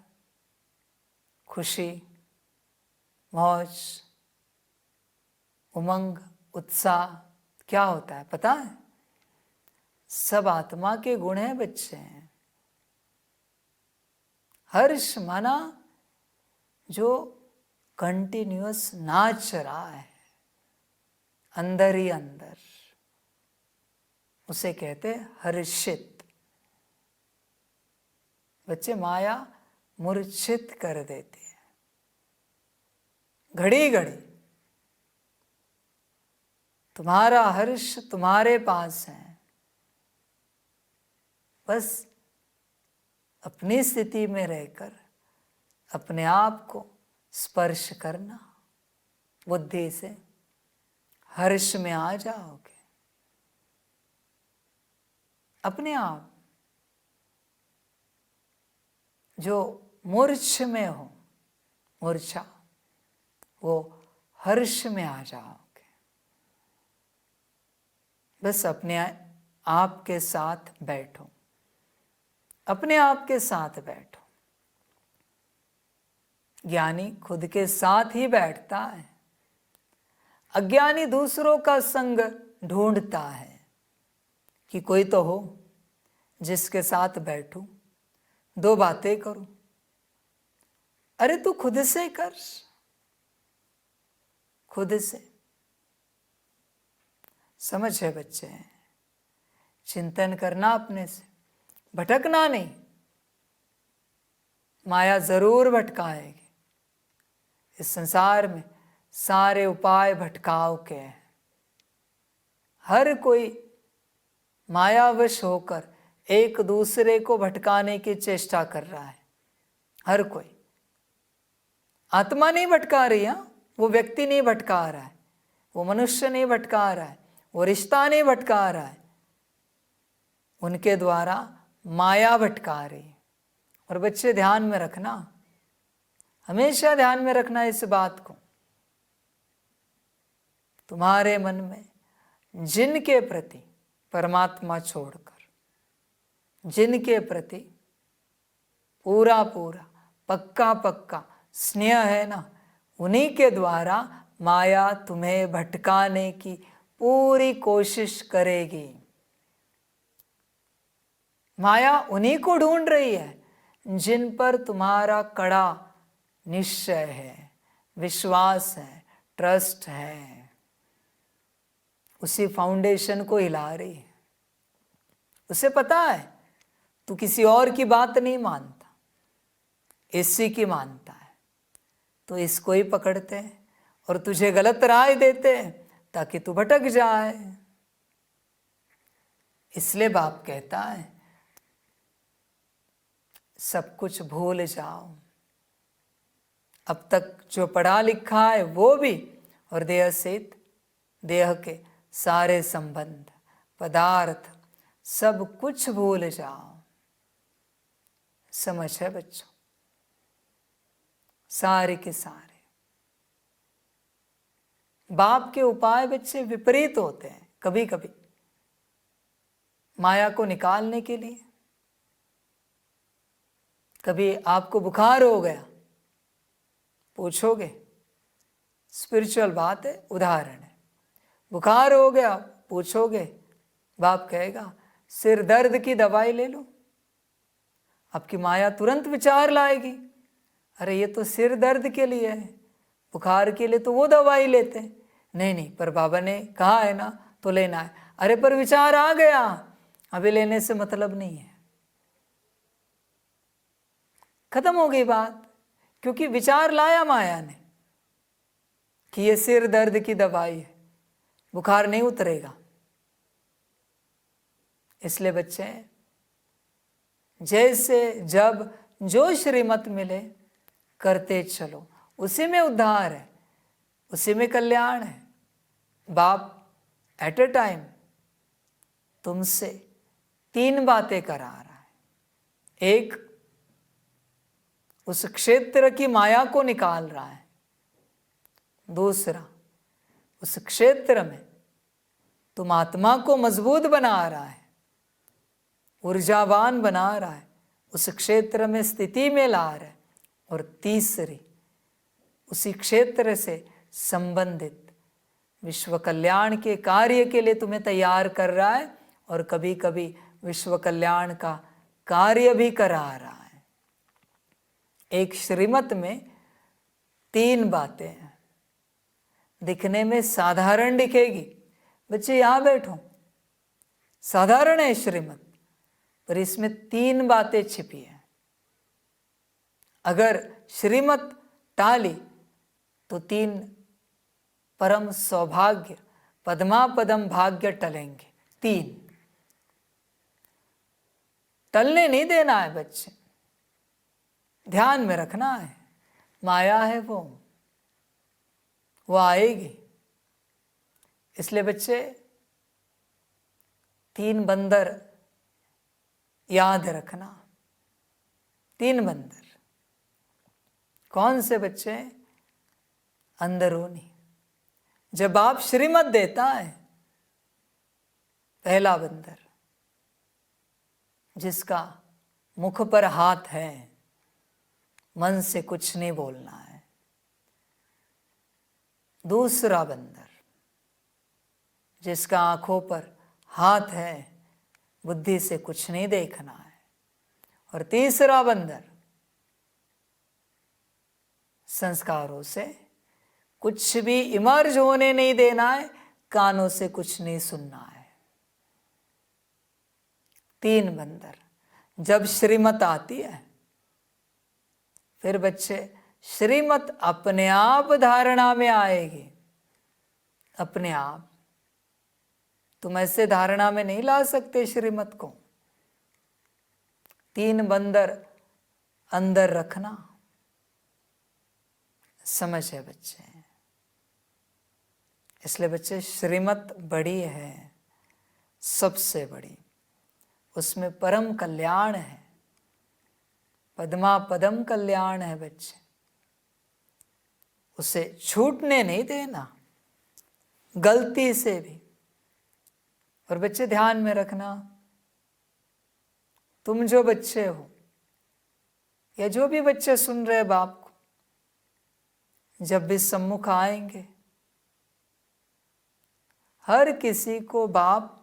खुशी, मौज, उमंग, उत्साह क्या होता है पता है? सब आत्मा के गुण हैं बच्चे। हर्ष माना जो कंटिन्यूअस नाच रहा है अंदर ही अंदर, उसे कहते हैं हर्षित। बच्चे माया मूर्छित कर देती है घड़ी घड़ी। तुम्हारा हर्ष तुम्हारे पास है, बस अपनी स्थिति में रहकर अपने आप को स्पर्श करना, बुद्धि से हर्ष में आ जाओगे अपने आप। जो मूर्छ में हो, मूर्छा, वो हर्ष में आ जाओगे। बस अपने आप के साथ बैठो, अपने आप के साथ बैठो। ज्ञानी खुद के साथ ही बैठता है, अज्ञानी दूसरों का संग ढूंढता है कि कोई तो हो जिसके साथ बैठूं, दो बातें करूं। अरे तू खुद से कर, खुद से। समझ है बच्चे? चिंतन करना अपने से, भटकना नहीं। माया जरूर भटकाएगी। इस संसार में सारे उपाय भटकाव के हैं। हर कोई मायावश होकर एक दूसरे को भटकाने की चेष्टा कर रहा है। हर कोई। आत्मा नहीं भटका रही है, वो व्यक्ति नहीं भटका रहा है, वो मनुष्य नहीं भटका रहा है, वो रिश्ता नहीं भटका रहा है, उनके द्वारा माया भटका रही है। और बच्चे ध्यान में रखना, हमेशा ध्यान में रखना इस बात को। तुम्हारे मन में जिनके प्रति परमात्मा छोड़कर जिनके प्रति पूरा पूरा पक्का पक्का स्नेह है ना, उन्हीं के द्वारा माया तुम्हें भटकाने की पूरी कोशिश करेगी। माया उन्हीं को ढूंढ रही है जिन पर तुम्हारा कड़ा निश्चय है, विश्वास है, ट्रस्ट है। उसी फाउंडेशन को हिला रही है। उसे पता है तू किसी और की बात नहीं मानता, इसी की मानता है। तो इसको ही पकड़ते हैं और तुझे गलत राय देते हैं ताकि तू भटक जाए। इसलिए बाप कहता है सब कुछ भूल जाओ। अब तक जो पढ़ा लिखा है वो भी, और देह सहित देह के सारे संबंध, पदार्थ, सब कुछ भूल जाओ। समझ है बच्चों? सारे के सारे बाप के उपाय बच्चे विपरीत होते हैं कभी कभी माया को निकालने के लिए। कभी आपको बुखार हो गया, पूछोगे, स्पिरिचुअल बात है, उदाहरण है। बुखार हो गया, पूछोगे, बाप कहेगा सिर दर्द की दवाई ले लो। आपकी माया तुरंत विचार लाएगी, अरे ये तो सिर दर्द के लिए है, बुखार के लिए तो वो दवाई लेते हैं। नहीं नहीं, पर बाबा ने कहा है ना तो लेना है। अरे पर विचार आ गया, अभी लेने से मतलब नहीं है। खत्म हो गई बात, क्योंकि विचार लाया माया ने। कि ये सिर दर्द की दवाई है, बुखार नहीं उतरेगा। इसलिए बच्चे जैसे जब जो श्रीमत मिले करते चलो, उसी में उद्धार है, उसी में कल्याण है। बाप एट ए टाइम तुमसे 3 बातें करा रहा है। एक, उस क्षेत्र की माया को निकाल रहा है। दूसरा, उस क्षेत्र में तुम आत्मा को मजबूत बना रहा है, ऊर्जावान बना रहा है, उस क्षेत्र में स्थिति में ला रहा है। और तीसरी, उसी क्षेत्र से संबंधित विश्व कल्याण के कार्य के लिए तुम्हें तैयार कर रहा है, और कभी कभी विश्व कल्याण का कार्य भी करा रहा है। एक श्रीमत में 3 बातें हैं। दिखने में साधारण दिखेगी, बच्चे यहाँ बैठो, साधारण है श्रीमत, पर इसमें 3 बातें छिपी हैं। अगर श्रीमत टाली तो 3 परम सौभाग्य, पद्मा पदम भाग्य टलेंगे। 3 टलने नहीं देना है बच्चे, ध्यान में रखना है। माया है वो आएगी। इसलिए बच्चे 3 बंदर याद रखना। 3 बंदर कौन से बच्चे? अंदरूनी। जब आप श्रीमत देता है, पहला बंदर जिसका मुख पर हाथ है, मन से कुछ नहीं बोलना है। दूसरा बंदर जिसका आंखों पर हाथ है, बुद्धि से कुछ नहीं देखना है। और तीसरा बंदर संस्कारों से कुछ भी इमर्ज होने नहीं देना है, कानों से कुछ नहीं सुनना है। 3 बंदर जब श्रीमत आती है, फिर बच्चे श्रीमत अपने आप धारणा में आएगी। अपने आप तुम ऐसे धारणा में नहीं ला सकते श्रीमत को। 3 बंदर अंदर रखना। समझ है बच्चे? इसलिए बच्चे श्रीमत बड़ी है, सबसे बड़ी, उसमें परम कल्याण है, पद्मा पदम कल्याण है बच्चे। उसे छूटने नहीं देना गलती से भी। और बच्चे ध्यान में रखना, तुम जो बच्चे हो या जो भी बच्चे सुन रहे बाप को, जब भी सम्मुख आएंगे, हर किसी को बाप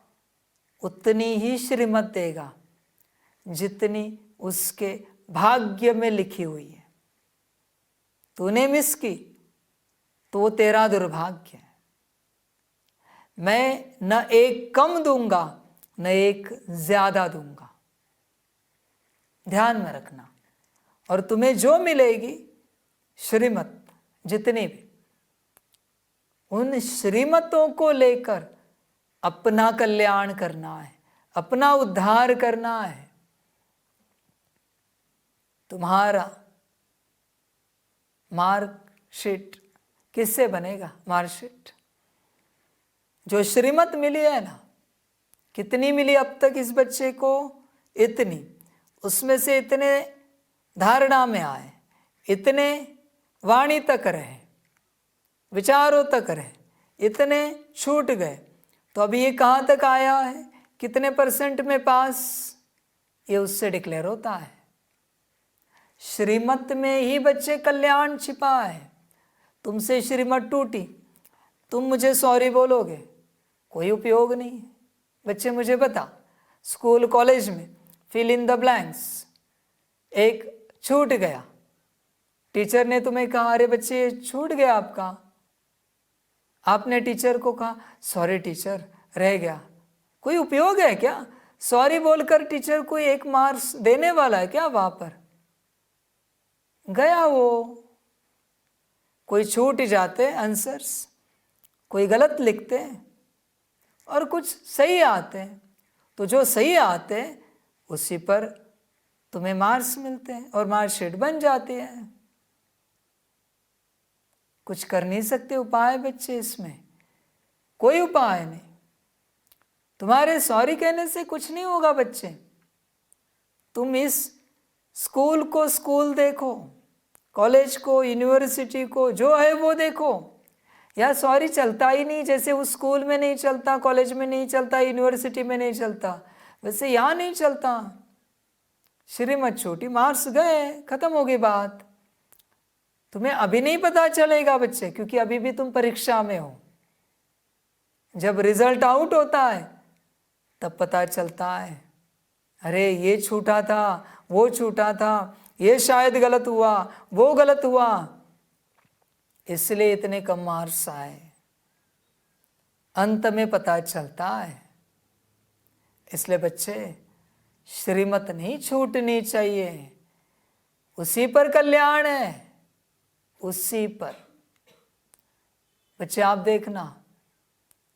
उतनी ही श्रीमत देगा जितनी उसके भाग्य में लिखी हुई है। तूने मिस की तो तेरा दुर्भाग्य है। मैं न एक कम दूंगा न एक ज्यादा दूंगा। ध्यान में रखना। और तुम्हें जो मिलेगी श्रीमत, जितनी भी, उन श्रीमतों को लेकर अपना कल्याण करना है, अपना उद्धार करना है। तुम्हारा मार्कशीट किससे बनेगा? मार्कशीट जो श्रीमत मिली है ना, कितनी मिली अब तक इस बच्चे को? इतनी। उसमें से इतने धारणा में आए, इतने वाणी तक रहे, विचारों तक रहे, इतने छूट गए। तो अभी ये कहाँ तक आया है? कितने % में पास? ये उससे डिक्लेयर होता है। श्रीमत में ही बच्चे कल्याण छिपा है। तुमसे श्रीमत टूटी, तुम मुझे सॉरी बोलोगे, कोई उपयोग नहीं। बच्चे मुझे बता, स्कूल कॉलेज में फिल इन द ब्लैंक्स, एक छूट गया, टीचर ने तुम्हें कहा अरे बच्चे ये छूट गया आपका, आपने टीचर को कहा सॉरी टीचर रह गया, कोई उपयोग है क्या? सॉरी बोलकर टीचर को 1 मार्क्स देने वाला है क्या? वहां पर गया वो, कोई छूट जाते आंसर्स, कोई गलत लिखते और कुछ सही आते हैं। तो जो सही आते उसी पर तुम्हें मार्क्स मिलते हैं और मार्कशीट बन जाती है। कुछ कर नहीं सकते उपाय बच्चे, इसमें कोई उपाय नहीं। तुम्हारे सॉरी कहने से कुछ नहीं होगा बच्चे। तुम इस स्कूल को स्कूल देखो, कॉलेज को, यूनिवर्सिटी को, जो है वो देखो। या सॉरी चलता ही नहीं, जैसे उस स्कूल में नहीं चलता, कॉलेज में नहीं चलता, यूनिवर्सिटी में नहीं चलता, वैसे यहाँ नहीं चलता। श्रीमत छोटी, मार्क्स गए, खत्म हो गई बात। तुम्हें अभी नहीं पता चलेगा बच्चे, क्योंकि अभी भी तुम परीक्षा में हो। जब रिजल्ट आउट होता है तब पता चलता है, अरे ये छूटा था, वो छूटा था, ये शायद गलत हुआ, वो गलत हुआ, इसलिए इतने कम मार्क्स आए। अंत में पता चलता है। इसलिए बच्चे, श्रीमत नहीं छूटनी चाहिए, उसी पर कल्याण है, उसी पर। बच्चे आप देखना,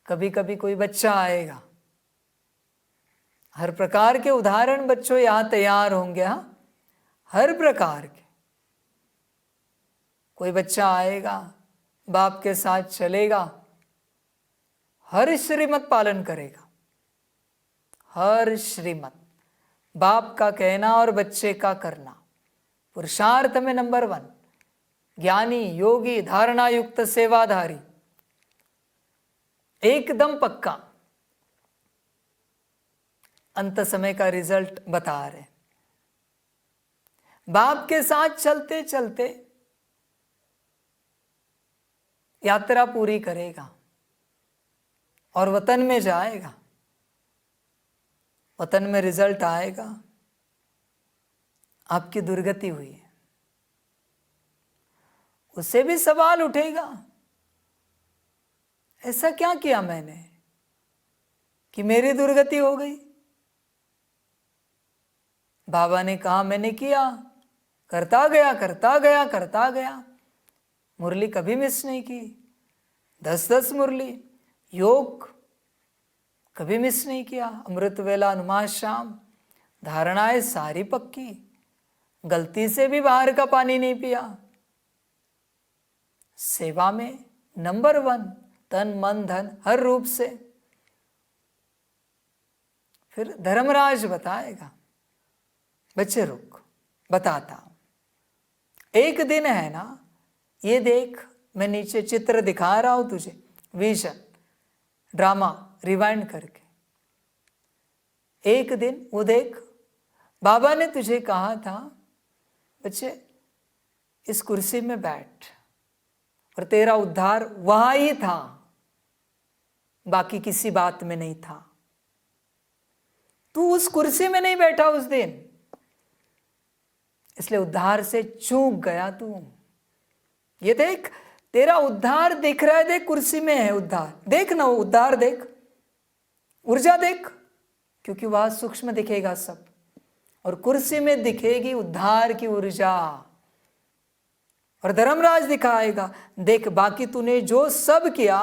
कभी कभी कोई बच्चा आएगा, हर प्रकार के उदाहरण बच्चों यहाँ तैयार होंगे। हाँ, हर प्रकार के। कोई बच्चा आएगा, बाप के साथ चलेगा, हर श्रीमत पालन करेगा, हर श्रीमत, बाप का कहना और बच्चे का करना। पुरुषार्थ में नंबर 1, ज्ञानी, योगी, धारणा युक्त, सेवाधारी, एकदम पक्का। अंत समय का रिजल्ट बता रहे। बाप के साथ चलते चलते यात्रा पूरी करेगा और वतन में जाएगा। वतन में रिजल्ट आएगा, आपकी दुर्गति हुई है। उससे भी सवाल उठेगा, ऐसा क्या किया मैंने कि मेरी दुर्गति हो गई। बाबा ने कहा मैंने किया, करता गया करता गया करता गया, मुरली कभी मिस नहीं की, 10-10 मुरली, योग कभी मिस नहीं किया, अमृत वेला, अनुमान शाम, धारणाएं सारी पक्की, गलती से भी बाहर का पानी नहीं पिया। सेवा में नंबर 1, तन मन धन हर रूप से। फिर धर्मराज बताएगा। बच्चे रुक, बताता हूं। एक दिन है ना, ये देख, मैं नीचे चित्र दिखा रहा हूं तुझे, विजन ड्रामा रिवाइंड करके। एक दिन वो देख, बाबा ने तुझे कहा था बच्चे इस कुर्सी में बैठ, और तेरा उद्धार वहां ही था, बाकी किसी बात में नहीं था। तू उस कुर्सी में नहीं बैठा उस दिन, इसलिए उद्धार से चूक गया तू। ये देख, तेरा उद्धार दिख रहा है, देख कुर्सी में है उद्धार, देख ना, वो उद्धार देख, ऊर्जा देख, क्योंकि वह सूक्ष्म दिखेगा सब, और कुर्सी में दिखेगी उद्धार की ऊर्जा। और धर्मराज दिखाएगा, देख बाकी तूने जो सब किया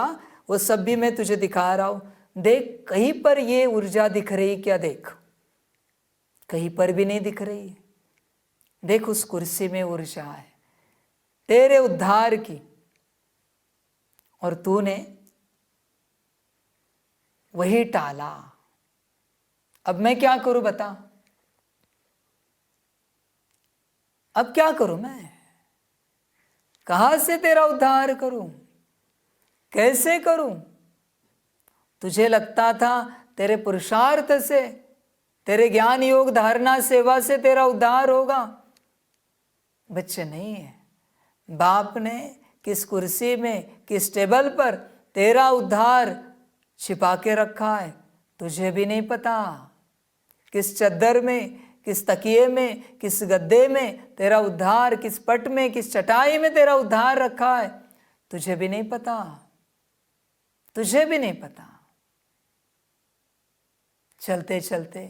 वो सब भी मैं तुझे दिखा रहा हूं, देख कहीं पर ये ऊर्जा दिख रही क्या, देख कहीं पर भी नहीं दिख रही। देख उस कुर्सी में ऊर्जा है तेरे उद्धार की, और तूने वही टाला। अब मैं क्या करूं बता, अब क्या करूं मैं, कहां से तेरा उद्धार करूं, कैसे करूं। तुझे लगता था तेरे पुरुषार्थ से, तेरे ज्ञान योग धारणा सेवा से तेरा उद्धार होगा। बच्चे नहीं है, बाप ने किस कुर्सी में, किस टेबल पर तेरा उद्धार छिपा के रखा है तुझे भी नहीं पता। किस चद्दर में, किस तकिए में, किस गद्दे में तेरा उद्धार, किस पट में, किस चटाई में तेरा उद्धार रखा है तुझे भी नहीं पता, तुझे भी नहीं पता। चलते चलते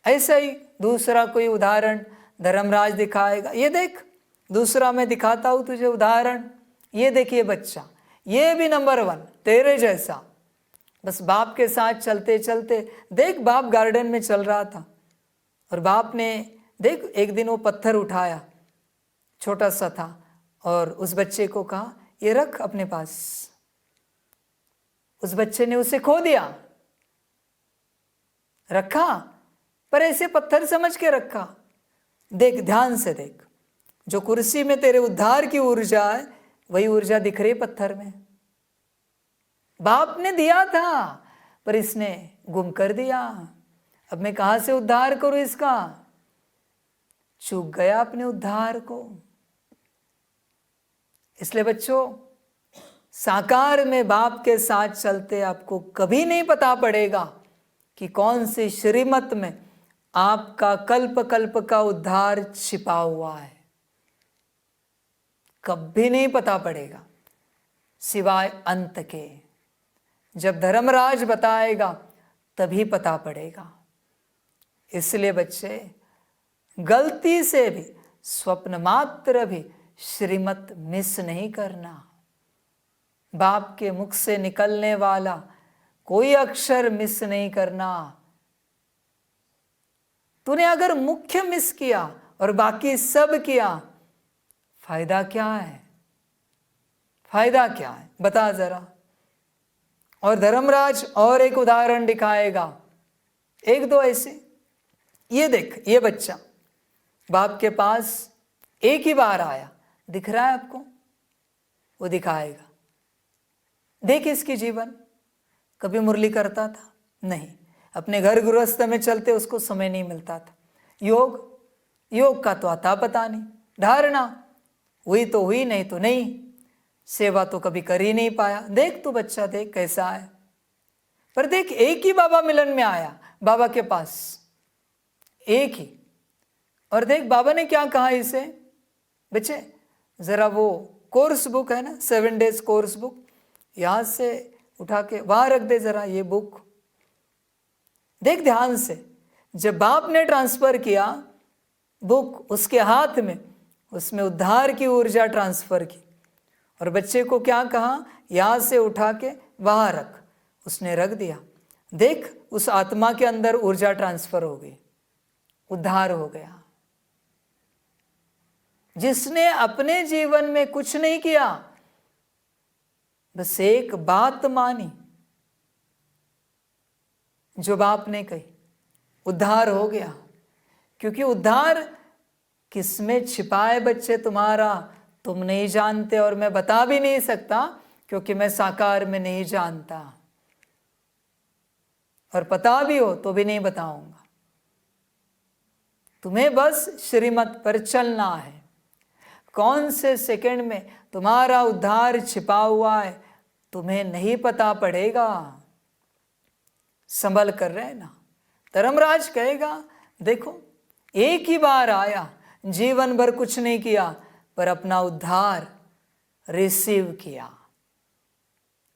ऐसा ही दूसरा कोई उदाहरण धर्मराज दिखाएगा। ये देख, दूसरा मैं दिखाता हूं तुझे उदाहरण, ये देखिए बच्चा, ये भी नंबर 1 तेरे जैसा। बस बाप के साथ चलते चलते देख, बाप गार्डन में चल रहा था और बाप ने देख एक दिन वो पत्थर उठाया, छोटा सा था, और उस बच्चे को कहा ये रख अपने पास। उस बच्चे ने उसे खो दिया, रखा, पर ऐसे पत्थर समझ के रखा। देख ध्यान से देख, जो कुर्सी में तेरे उद्धार की ऊर्जा है वही ऊर्जा दिख रही है पत्थर में। बाप ने दिया था पर इसने गुम कर दिया। अब मैं कहां से उद्धार करूं इसका? चूक गया अपने उद्धार को। इसलिए बच्चों, साकार में बाप के साथ चलते आपको कभी नहीं पता पड़ेगा कि कौन सी श्रीमत में आपका कल्प कल्प का उद्धार छिपा हुआ है। कभी नहीं पता पड़ेगा सिवाय अंत के। जब धर्मराज बताएगा तभी पता पड़ेगा। इसलिए बच्चे, गलती से भी स्वप्न मात्र भी श्रीमत मिस नहीं करना। बाप के मुख से निकलने वाला कोई अक्षर मिस नहीं करना। तूने अगर मुख्य मिस किया और बाकी सब किया, फायदा क्या है? फायदा क्या है बता जरा। और धर्मराज और एक उदाहरण दिखाएगा, एक दो ऐसे। ये देख, ये बच्चा बाप के पास एक ही बार आया, दिख रहा है आपको? वो दिखाएगा। देख इसकी जीवन, कभी मुरली करता था नहीं, अपने घर गृहस्थ में चलते उसको समय नहीं मिलता था। योग का तो आता पता नहीं, धारणा हुई तो हुई, नहीं तो नहीं, सेवा तो कभी कर ही नहीं पाया। देख तू बच्चा, देख कैसा है। पर देख, एक ही बाबा मिलन में आया, बाबा के पास एक ही। और देख बाबा ने क्या कहा इसे, बच्चे जरा वो कोर्स बुक है ना, 7 डेज कोर्स बुक, यहां से उठा के वहां रख दे जरा ये बुक। देख ध्यान से, जब बाप ने ट्रांसफर किया बुक उसके हाथ में, उसमें उद्धार की ऊर्जा ट्रांसफर की। और बच्चे को क्या कहा, यहां से उठा के वहां रख, उसने रख दिया। देख उस आत्मा के अंदर ऊर्जा ट्रांसफर हो गई, उद्धार हो गया। जिसने अपने जीवन में कुछ नहीं किया, बस एक बात मानी जो बाप ने कही, उद्धार हो गया। क्योंकि उद्धार किसमें छिपा है बच्चे तुम्हारा, तुम नहीं जानते, और मैं बता भी नहीं सकता क्योंकि मैं साकार में नहीं जानता, और पता भी हो तो भी नहीं बताऊंगा। तुम्हें बस श्रीमत पर चलना है। कौन से सेकंड में तुम्हारा उद्धार छिपा हुआ है तुम्हें नहीं पता पड़ेगा। संभल कर रहना। धर्मराज कहेगा, देखो एक ही बार आया, जीवन भर कुछ नहीं किया, पर अपना उद्धार रिसीव किया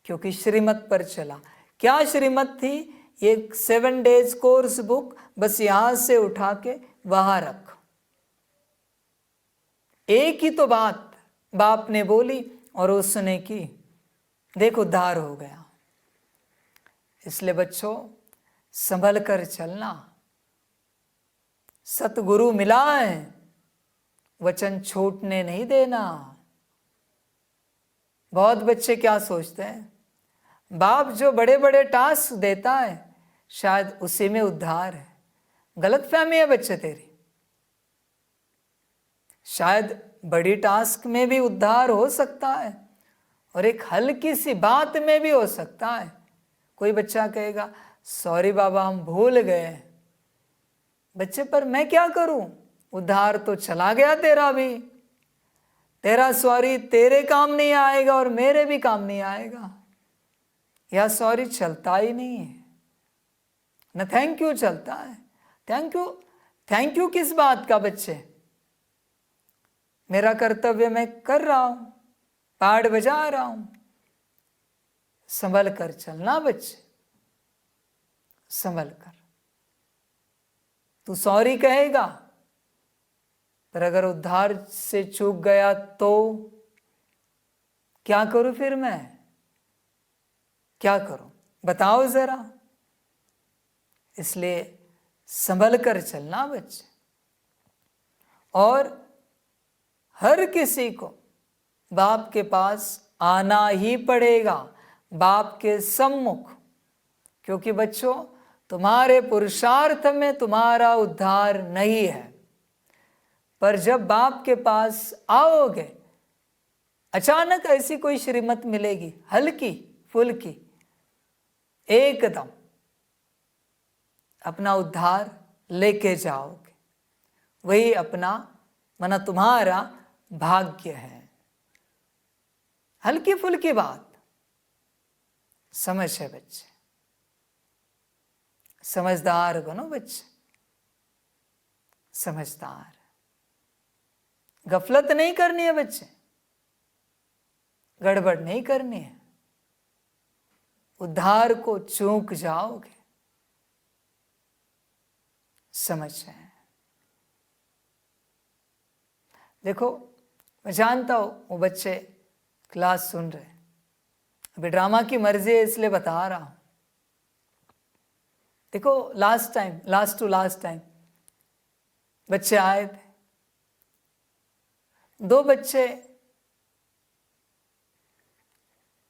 क्योंकि श्रीमत पर चला। क्या श्रीमत थी? ये 7 डेज कोर्स बुक, बस यहां से उठा के वहां रख। एक ही तो बात बाप ने बोली और उसने की, देख उद्धार हो गया। इसलिए बच्चों, संभल कर चलना। सतगुरु मिला है, वचन छूटने नहीं देना। बहुत बच्चे क्या सोचते हैं, बाप जो बड़े बड़े टास्क देता है शायद उसी में उद्धार है। गलतफहमी है बच्चे तेरी। शायद बड़ी टास्क में भी उद्धार हो सकता है और एक हल्की सी बात में भी हो सकता है। कोई बच्चा कहेगा, सॉरी बाबा हम भूल गए। बच्चे, पर मैं क्या करूं, उद्धार तो चला गया तेरा भी। तेरा सॉरी तेरे काम नहीं आएगा और मेरे भी काम नहीं आएगा। या सॉरी चलता ही नहीं है, न थैंक यू चलता है। थैंक यू किस बात का बच्चे? मेरा कर्तव्य मैं कर रहा हूं, पाठ बजा रहा हूं। संभल कर चलना बच्चे, संभल कर। तू सॉरी कहेगा, पर अगर उद्धार से चूक गया तो क्या करूं फिर मैं, क्या करूं, बताओ जरा। इसलिए संभल कर चलना बच्चे। और हर किसी को बाप के पास आना ही पड़ेगा, बाप के सम्मुख, क्योंकि बच्चों तुम्हारे पुरुषार्थ में तुम्हारा उद्धार नहीं है। पर जब बाप के पास आओगे, अचानक ऐसी कोई श्रीमत मिलेगी हल्की फुल्की, एकदम अपना उद्धार लेके जाओगे। वही अपना माना तुम्हारा भाग्य है। हल्की फुल्की बात, समझ है बच्चे, समझदार बनो बच्चे, समझदार। गफलत नहीं करनी है बच्चे, गड़बड़ नहीं करनी है। उद्धार को चूक जाओगे, समझ है। देखो मैं जानता हूं वो बच्चे क्लास सुन रहे, अभी ड्रामा की मर्जी है इसलिए बता रहा हूं। देखो लास्ट टू लास्ट टाइम बच्चे आए थे, 2 बच्चे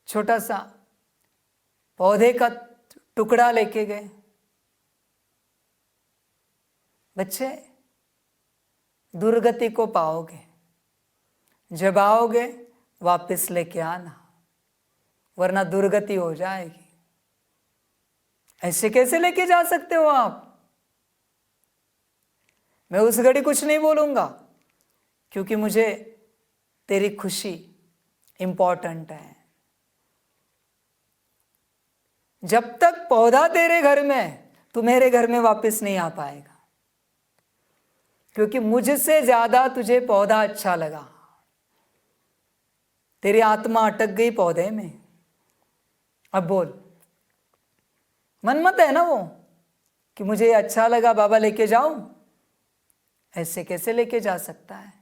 छोटा सा पौधे का टुकड़ा लेके गए। बच्चे दुर्गति को पाओगे, जब आओगे वापस लेके आना, वरना दुर्गति हो जाएगी। ऐसे कैसे लेके जा सकते हो आप? मैं उस घड़ी कुछ नहीं बोलूंगा, क्योंकि मुझे तेरी खुशी इंपॉर्टेंट है। जब तक पौधा तेरे घर में है, तू मेरे घर में वापस नहीं आ पाएगा, क्योंकि मुझसे ज्यादा तुझे पौधा अच्छा लगा। तेरी आत्मा अटक गई पौधे में। अब बोल, मन मत है ना वो कि मुझे ये अच्छा लगा बाबा लेके जाऊं? ऐसे कैसे लेके जा सकता है?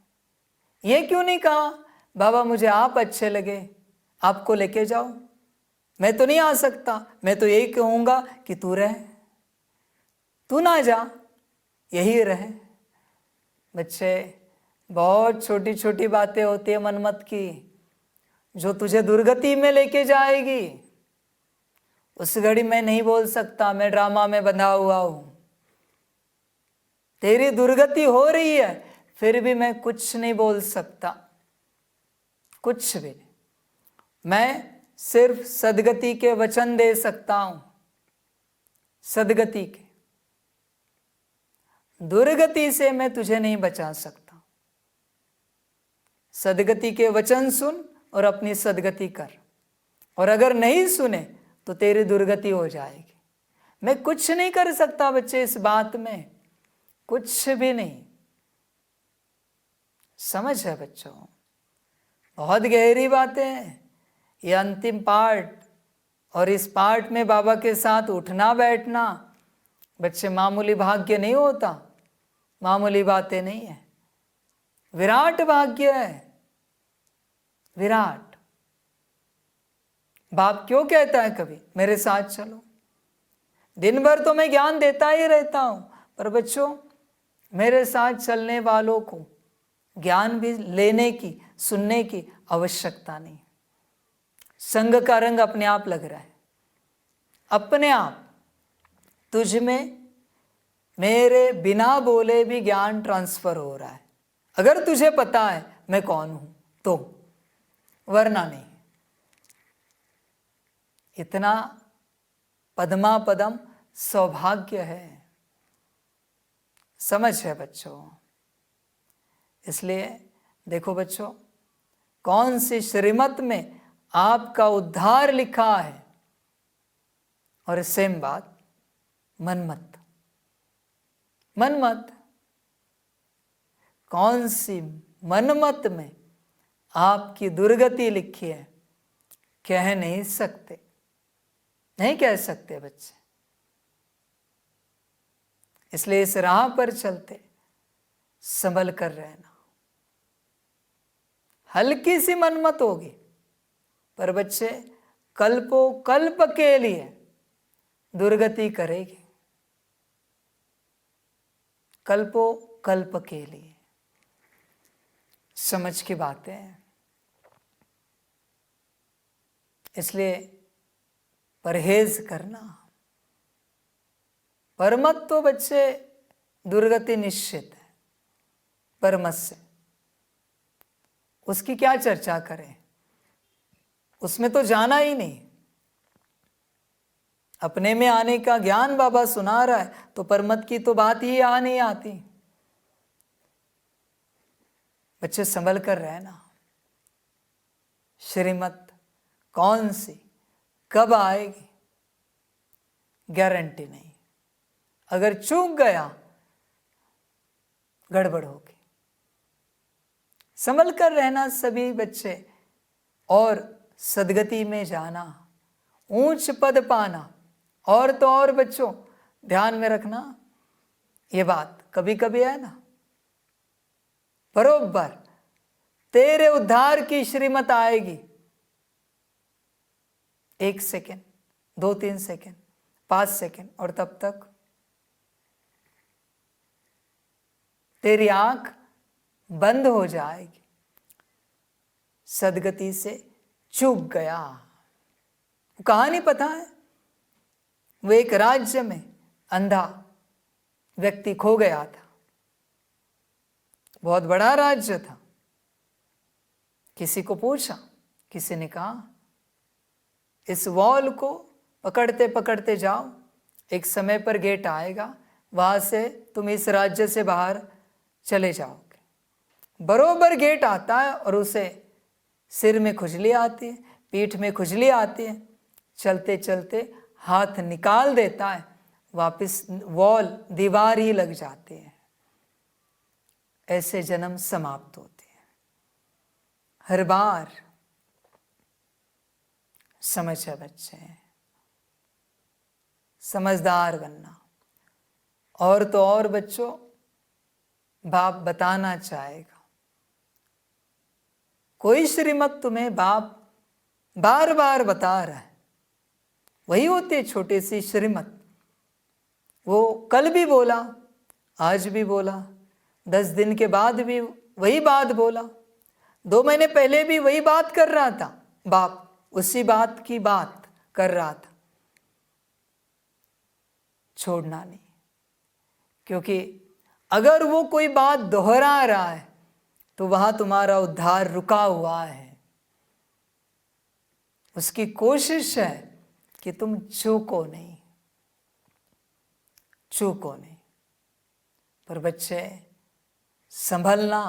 ये क्यों नहीं कहा बाबा मुझे आप अच्छे लगे, आपको लेके जाओ? मैं तो नहीं आ सकता, मैं तो यही कहूंगा कि तू रह, तू ना जा, यही रहे। बच्चे बहुत छोटी छोटी बातें होती है मनमत की, जो तुझे दुर्गति में लेके जाएगी। उस घड़ी मैं नहीं बोल सकता, मैं ड्रामा में बंधा हुआ हूं। तेरी दुर्गति हो रही है, फिर भी मैं कुछ नहीं बोल सकता, कुछ भी। मैं सिर्फ सदगति के वचन दे सकता हूं, सदगति के। दुर्गति से मैं तुझे नहीं बचा सकता। सदगति के वचन सुन और अपनी सदगति कर, और अगर नहीं सुने तो तेरी दुर्गति हो जाएगी। मैं कुछ नहीं कर सकता बच्चे इस बात में, कुछ भी नहीं। समझ है बच्चों, बहुत गहरी बातें हैं ये अंतिम पार्ट, और इस पार्ट में बाबा के साथ उठना बैठना बच्चे मामूली भाग्य नहीं होता, मामूली बातें नहीं है, विराट भाग्य है, विराट। बाप क्यों कहता है कभी मेरे साथ चलो? दिन भर तो मैं ज्ञान देता ही रहता हूं, पर बच्चों मेरे साथ चलने वालों को ज्ञान भी लेने की, सुनने की आवश्यकता नहीं। संग का रंग अपने आप लग रहा है, अपने आप तुझ में मेरे बिना बोले भी ज्ञान ट्रांसफर हो रहा है, अगर तुझे पता है मैं कौन हूं तो, वरना नहीं। इतना पद्मा पदम सौभाग्य है, समझ है बच्चों। इसलिए देखो बच्चों, कौन सी श्रीमत में आपका उद्धार लिखा है, और सेम बात मनमत, मनमत कौन सी मनमत में आपकी दुर्गति लिखी है, कह नहीं सकते, नहीं कह सकते बच्चे। इसलिए इस राह पर चलते संभल कर रहना। हल्की सी मनमत होगी, पर बच्चे कल्पों कल्प के लिए दुर्गति करेगी, कल्पों कल्प के लिए। समझ की बातें हैं। इसलिए परहेज करना। परमत तो बच्चे दुर्गति निश्चित है, परमत से उसकी क्या चर्चा करें, उसमें तो जाना ही नहीं। अपने में आने का ज्ञान बाबा सुना रहा है तो परमत की तो बात ही आ नहीं आती। बच्चे संभल कर रहना। श्रीमत कौन सी कब आएगी गारंटी नहीं। अगर चूक गया गड़बड़ होगी। संभल कर रहना सभी बच्चे, और सदगति में जाना, ऊंच पद पाना। और तो और बच्चों ध्यान में रखना, ये बात कभी कभी है ना, बरोबर तेरे उद्धार की श्रीमत आएगी। 1 सेकेंड, 2-3 सेकेंड, 5 सेकेंड, और तब तक तेरी आंख बंद हो जाएगी। सदगति से चूक गया। कहानी पता है? वो एक राज्य में अंधा व्यक्ति खो गया था। बहुत बड़ा राज्य था। किसी को पूछा, किसी ने कहा इस वॉल को पकड़ते पकड़ते जाओ, एक समय पर गेट आएगा, वहां से तुम इस राज्य से बाहर चले जाओगे। बरोबर गेट आता है और उसे सिर में खुजली आती है, पीठ में खुजली आती है, चलते चलते हाथ निकाल देता है, वापस वॉल दीवार ही लग जाती है। ऐसे जन्म समाप्त होते हैं। हर बार समझ है बच्चे, समझदार बनना। और तो और बच्चों बाप बताना चाहेगा, कोई श्रीमत तुम्हें बाप बार बार बता रहा है, वही होती है छोटी सी श्रीमत। वो कल भी बोला, आज भी बोला, 10 दिन के बाद भी वही बात बोला, 2 महीने पहले भी वही बात कर रहा था बाप, उसी बात की बात कर रहा था। छोड़ना नहीं, क्योंकि अगर वो कोई बात दोहरा रहा है तो वहां तुम्हारा उद्धार रुका हुआ है। उसकी कोशिश है कि तुम चूको नहीं, चूको नहीं। पर बच्चे संभलना,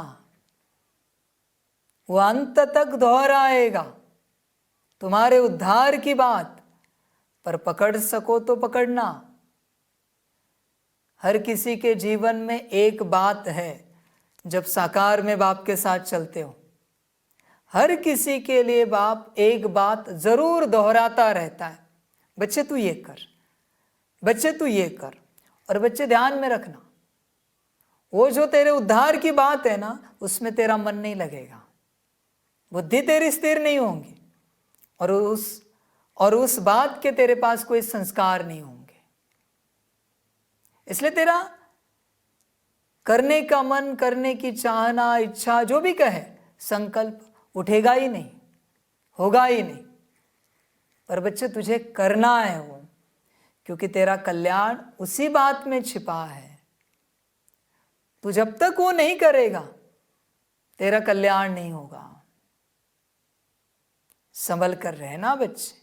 वो अंत तक दोहराएगा तुम्हारे उद्धार की बात, पर पकड़ सको तो पकड़ना। हर किसी के जीवन में एक बात है, जब साकार में बाप के साथ चलते हो, हर किसी के लिए बाप एक बात जरूर दोहराता रहता है, बच्चे तू ये कर, बच्चे तू ये कर। और बच्चे ध्यान में रखना, वो जो तेरे उद्धार की बात है ना, उसमें तेरा मन नहीं लगेगा, बुद्धि तेरी स्थिर नहीं होगी, और उस बात के तेरे पास कोई संस्कार नहीं होंगे। इसलिए तेरा करने का मन, करने की चाहना, इच्छा, जो भी कहे, संकल्प उठेगा ही नहीं, होगा ही नहीं। पर बच्चे तुझे करना है वो, क्योंकि तेरा कल्याण उसी बात में छिपा है। तू जब तक वो नहीं करेगा तेरा कल्याण नहीं होगा। संभल कर रहना बच्चे,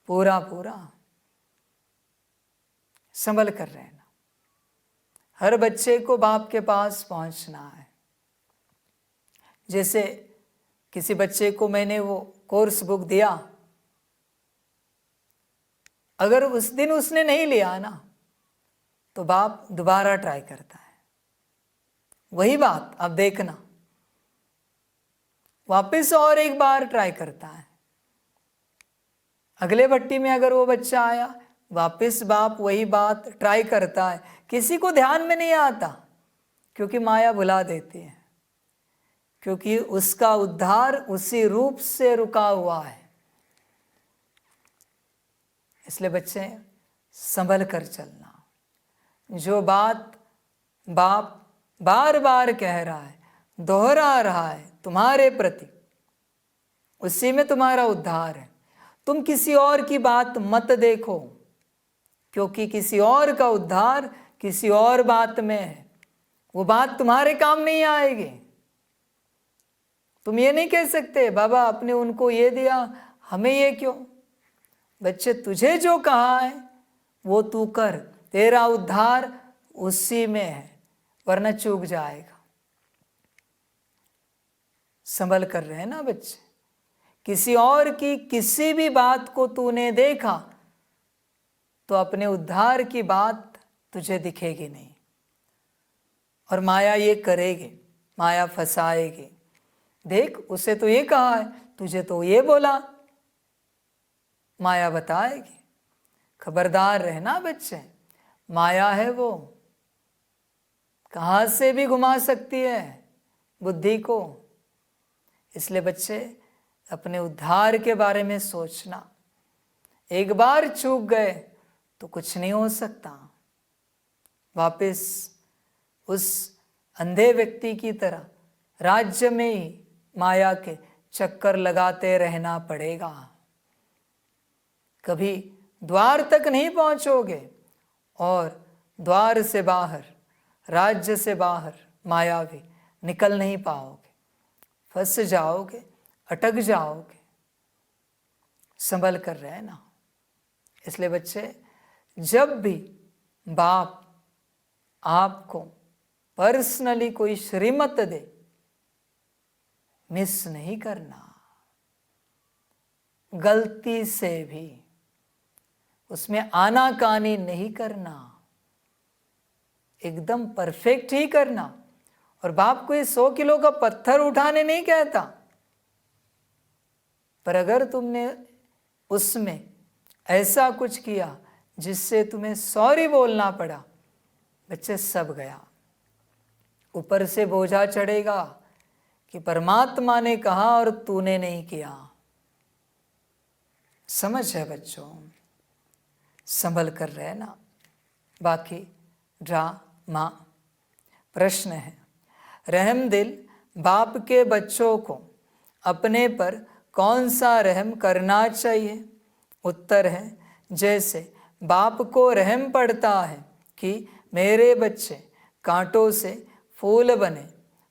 पूरा पूरा संभल कर रहना। हर बच्चे को बाप के पास पहुंचना है। जैसे किसी बच्चे को मैंने वो कोर्स बुक दिया, अगर उस दिन उसने नहीं लिया ना, तो बाप दोबारा ट्राई करता है। वही बात अब देखना, वापस और एक बार ट्राई करता है। अगले भट्टी में अगर वो बच्चा आया, वापस बाप वही बात ट्राई करता है। किसी को ध्यान में नहीं आता, क्योंकि माया भुला देती है, क्योंकि उसका उद्धार उसी रूप से रुका हुआ है। इसलिए बच्चे संभल कर चलना। जो बात बाप बार बार कह रहा है, दोहरा रहा है तुम्हारे प्रति, उसी में तुम्हारा उद्धार है। तुम किसी और की बात मत देखो, क्योंकि किसी और का उद्धार किसी और बात में है। वो बात तुम्हारे काम नहीं आएगी। तुम ये नहीं कह सकते बाबा आपने उनको ये दिया, हमें ये क्यों। बच्चे तुझे जो कहा है वो तू कर, तेरा उद्धार उसी में है, वरना चूक जाएगा। संभल कर रहे ना बच्चे। किसी और की किसी भी बात को तूने देखा तो अपने उद्धार की बात तुझे दिखेगी नहीं, और माया ये करेगी, माया फंसाएगी। देख उसे तो ये कहा है, तुझे तो ये बोला, माया बताएगी। खबरदार रहना बच्चे, माया है वो, कहाँ से भी घुमा सकती है बुद्धि को। इसलिए बच्चे अपने उद्धार के बारे में सोचना। एक बार चूक गए तो कुछ नहीं हो सकता, वापस उस अंधे व्यक्ति की तरह राज्य में ही माया के चक्कर लगाते रहना पड़ेगा। कभी द्वार तक नहीं पहुंचोगे और द्वार से बाहर, राज्य से बाहर मायावी निकल नहीं पाओगे, फंस जाओगे, अटक जाओगे। संभल कर रहना। इसलिए बच्चे जब भी बाप आपको पर्सनली कोई श्रीमत दे, मिस नहीं करना। गलती से भी उसमें आनाकानी नहीं करना, एकदम परफेक्ट ही करना। और बाप कोई 100 किलो का पत्थर उठाने नहीं कहता, पर अगर तुमने उसमें ऐसा कुछ किया जिससे तुम्हें सॉरी बोलना पड़ा, बच्चे सब गया। ऊपर से बोझा चढ़ेगा कि परमात्मा ने कहा और तूने नहीं किया। समझ है बच्चों, संभल कर रहना। बाकी ड्रामा। प्रश्न है, रहम दिल बाप के बच्चों को अपने पर कौन सा रहम करना चाहिए? उत्तर है, जैसे बाप को रहम पड़ता है कि मेरे बच्चे कांटों से फूल बने।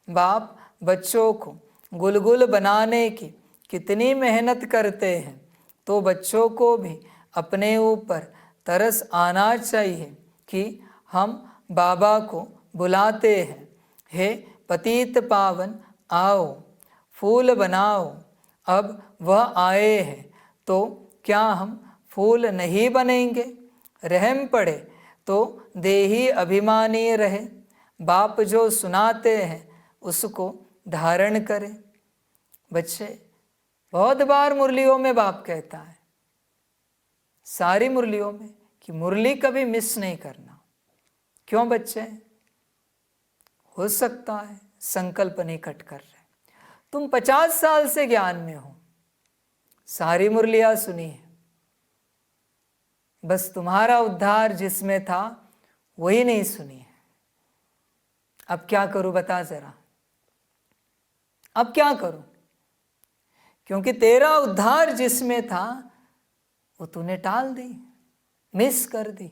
बाप बच्चों को गुलगुल बनाने की कितनी मेहनत करते हैं, तो बच्चों को भी अपने ऊपर तरस आना चाहिए कि हम बाबा को बुलाते हैं, हे पतित पावन आओ फूल बनाओ। अब वह आए हैं तो क्या हम फूल नहीं बनेंगे? रहम पड़े तो देही अभिमानी रहे। बाप जो सुनाते हैं उसको धारण करे। बच्चे बहुत बार मुरलियों में बाप कहता है, सारी मुरलियों में, कि मुरली कभी मिस नहीं करना। क्यों बच्चे? हो सकता है संकल्प नहीं कट कर रहे। तुम 50 साल से ज्ञान में हो, सारी मुरलियां सुनी है, बस तुम्हारा उद्धार जिसमें था वही नहीं सुनी है। अब क्या करूं बता जरा, अब क्या करूं? क्योंकि तेरा उद्धार जिसमें था वो तूने टाल दी, मिस कर दी।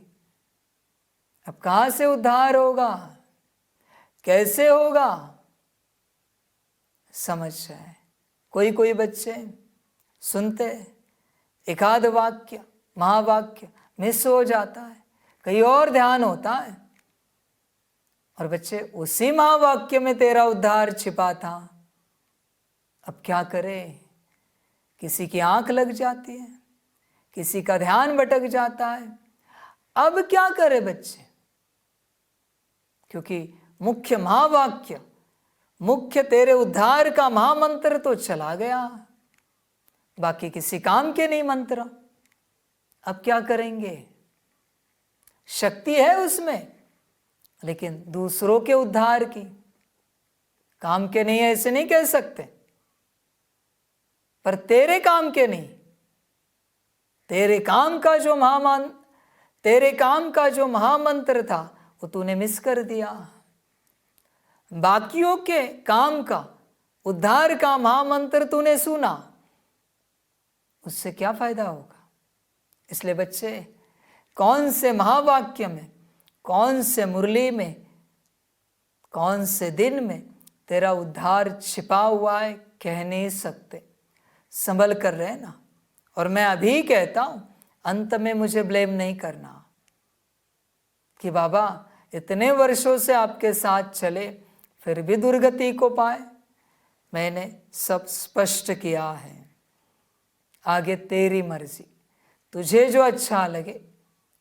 अब कहां से उद्धार होगा, कैसे होगा? समझ जाए। कोई कोई बच्चे सुनते एक आध वाक्य, महावाक्य मिस हो जाता है, कहीं और ध्यान होता है, और बच्चे उसी महावाक्य में तेरा उद्धार छिपा था। अब क्या करे? किसी की आंख लग जाती है, किसी का ध्यान भटक जाता है। अब क्या करे बच्चे? क्योंकि मुख्य महावाक्य, मुख्य तेरे उद्धार का महामंत्र तो चला गया, बाकी किसी काम के नहीं मंत्र। अब क्या करेंगे? शक्ति है उसमें, लेकिन दूसरों के उद्धार की, काम के नहीं, ऐसे नहीं कह सकते, पर तेरे काम के नहीं, तेरे काम का जो महामंत्र था वो तूने मिस कर दिया। बाकियों के काम का, उद्धार का महामंत्र तूने सुना, उससे क्या फायदा होगा? इसलिए बच्चे, कौन से महावाक्य में, कौन से मुरली में, कौन से दिन में तेरा उद्धार छिपा हुआ है, कह नहीं सकते। संभल कर रहना। और मैं अभी कहता हूं, अंत में मुझे ब्लेम नहीं करना कि बाबा इतने वर्षों से आपके साथ चले फिर भी दुर्गति को पाए। मैंने सब स्पष्ट किया है, आगे तेरी मर्जी, तुझे जो अच्छा लगे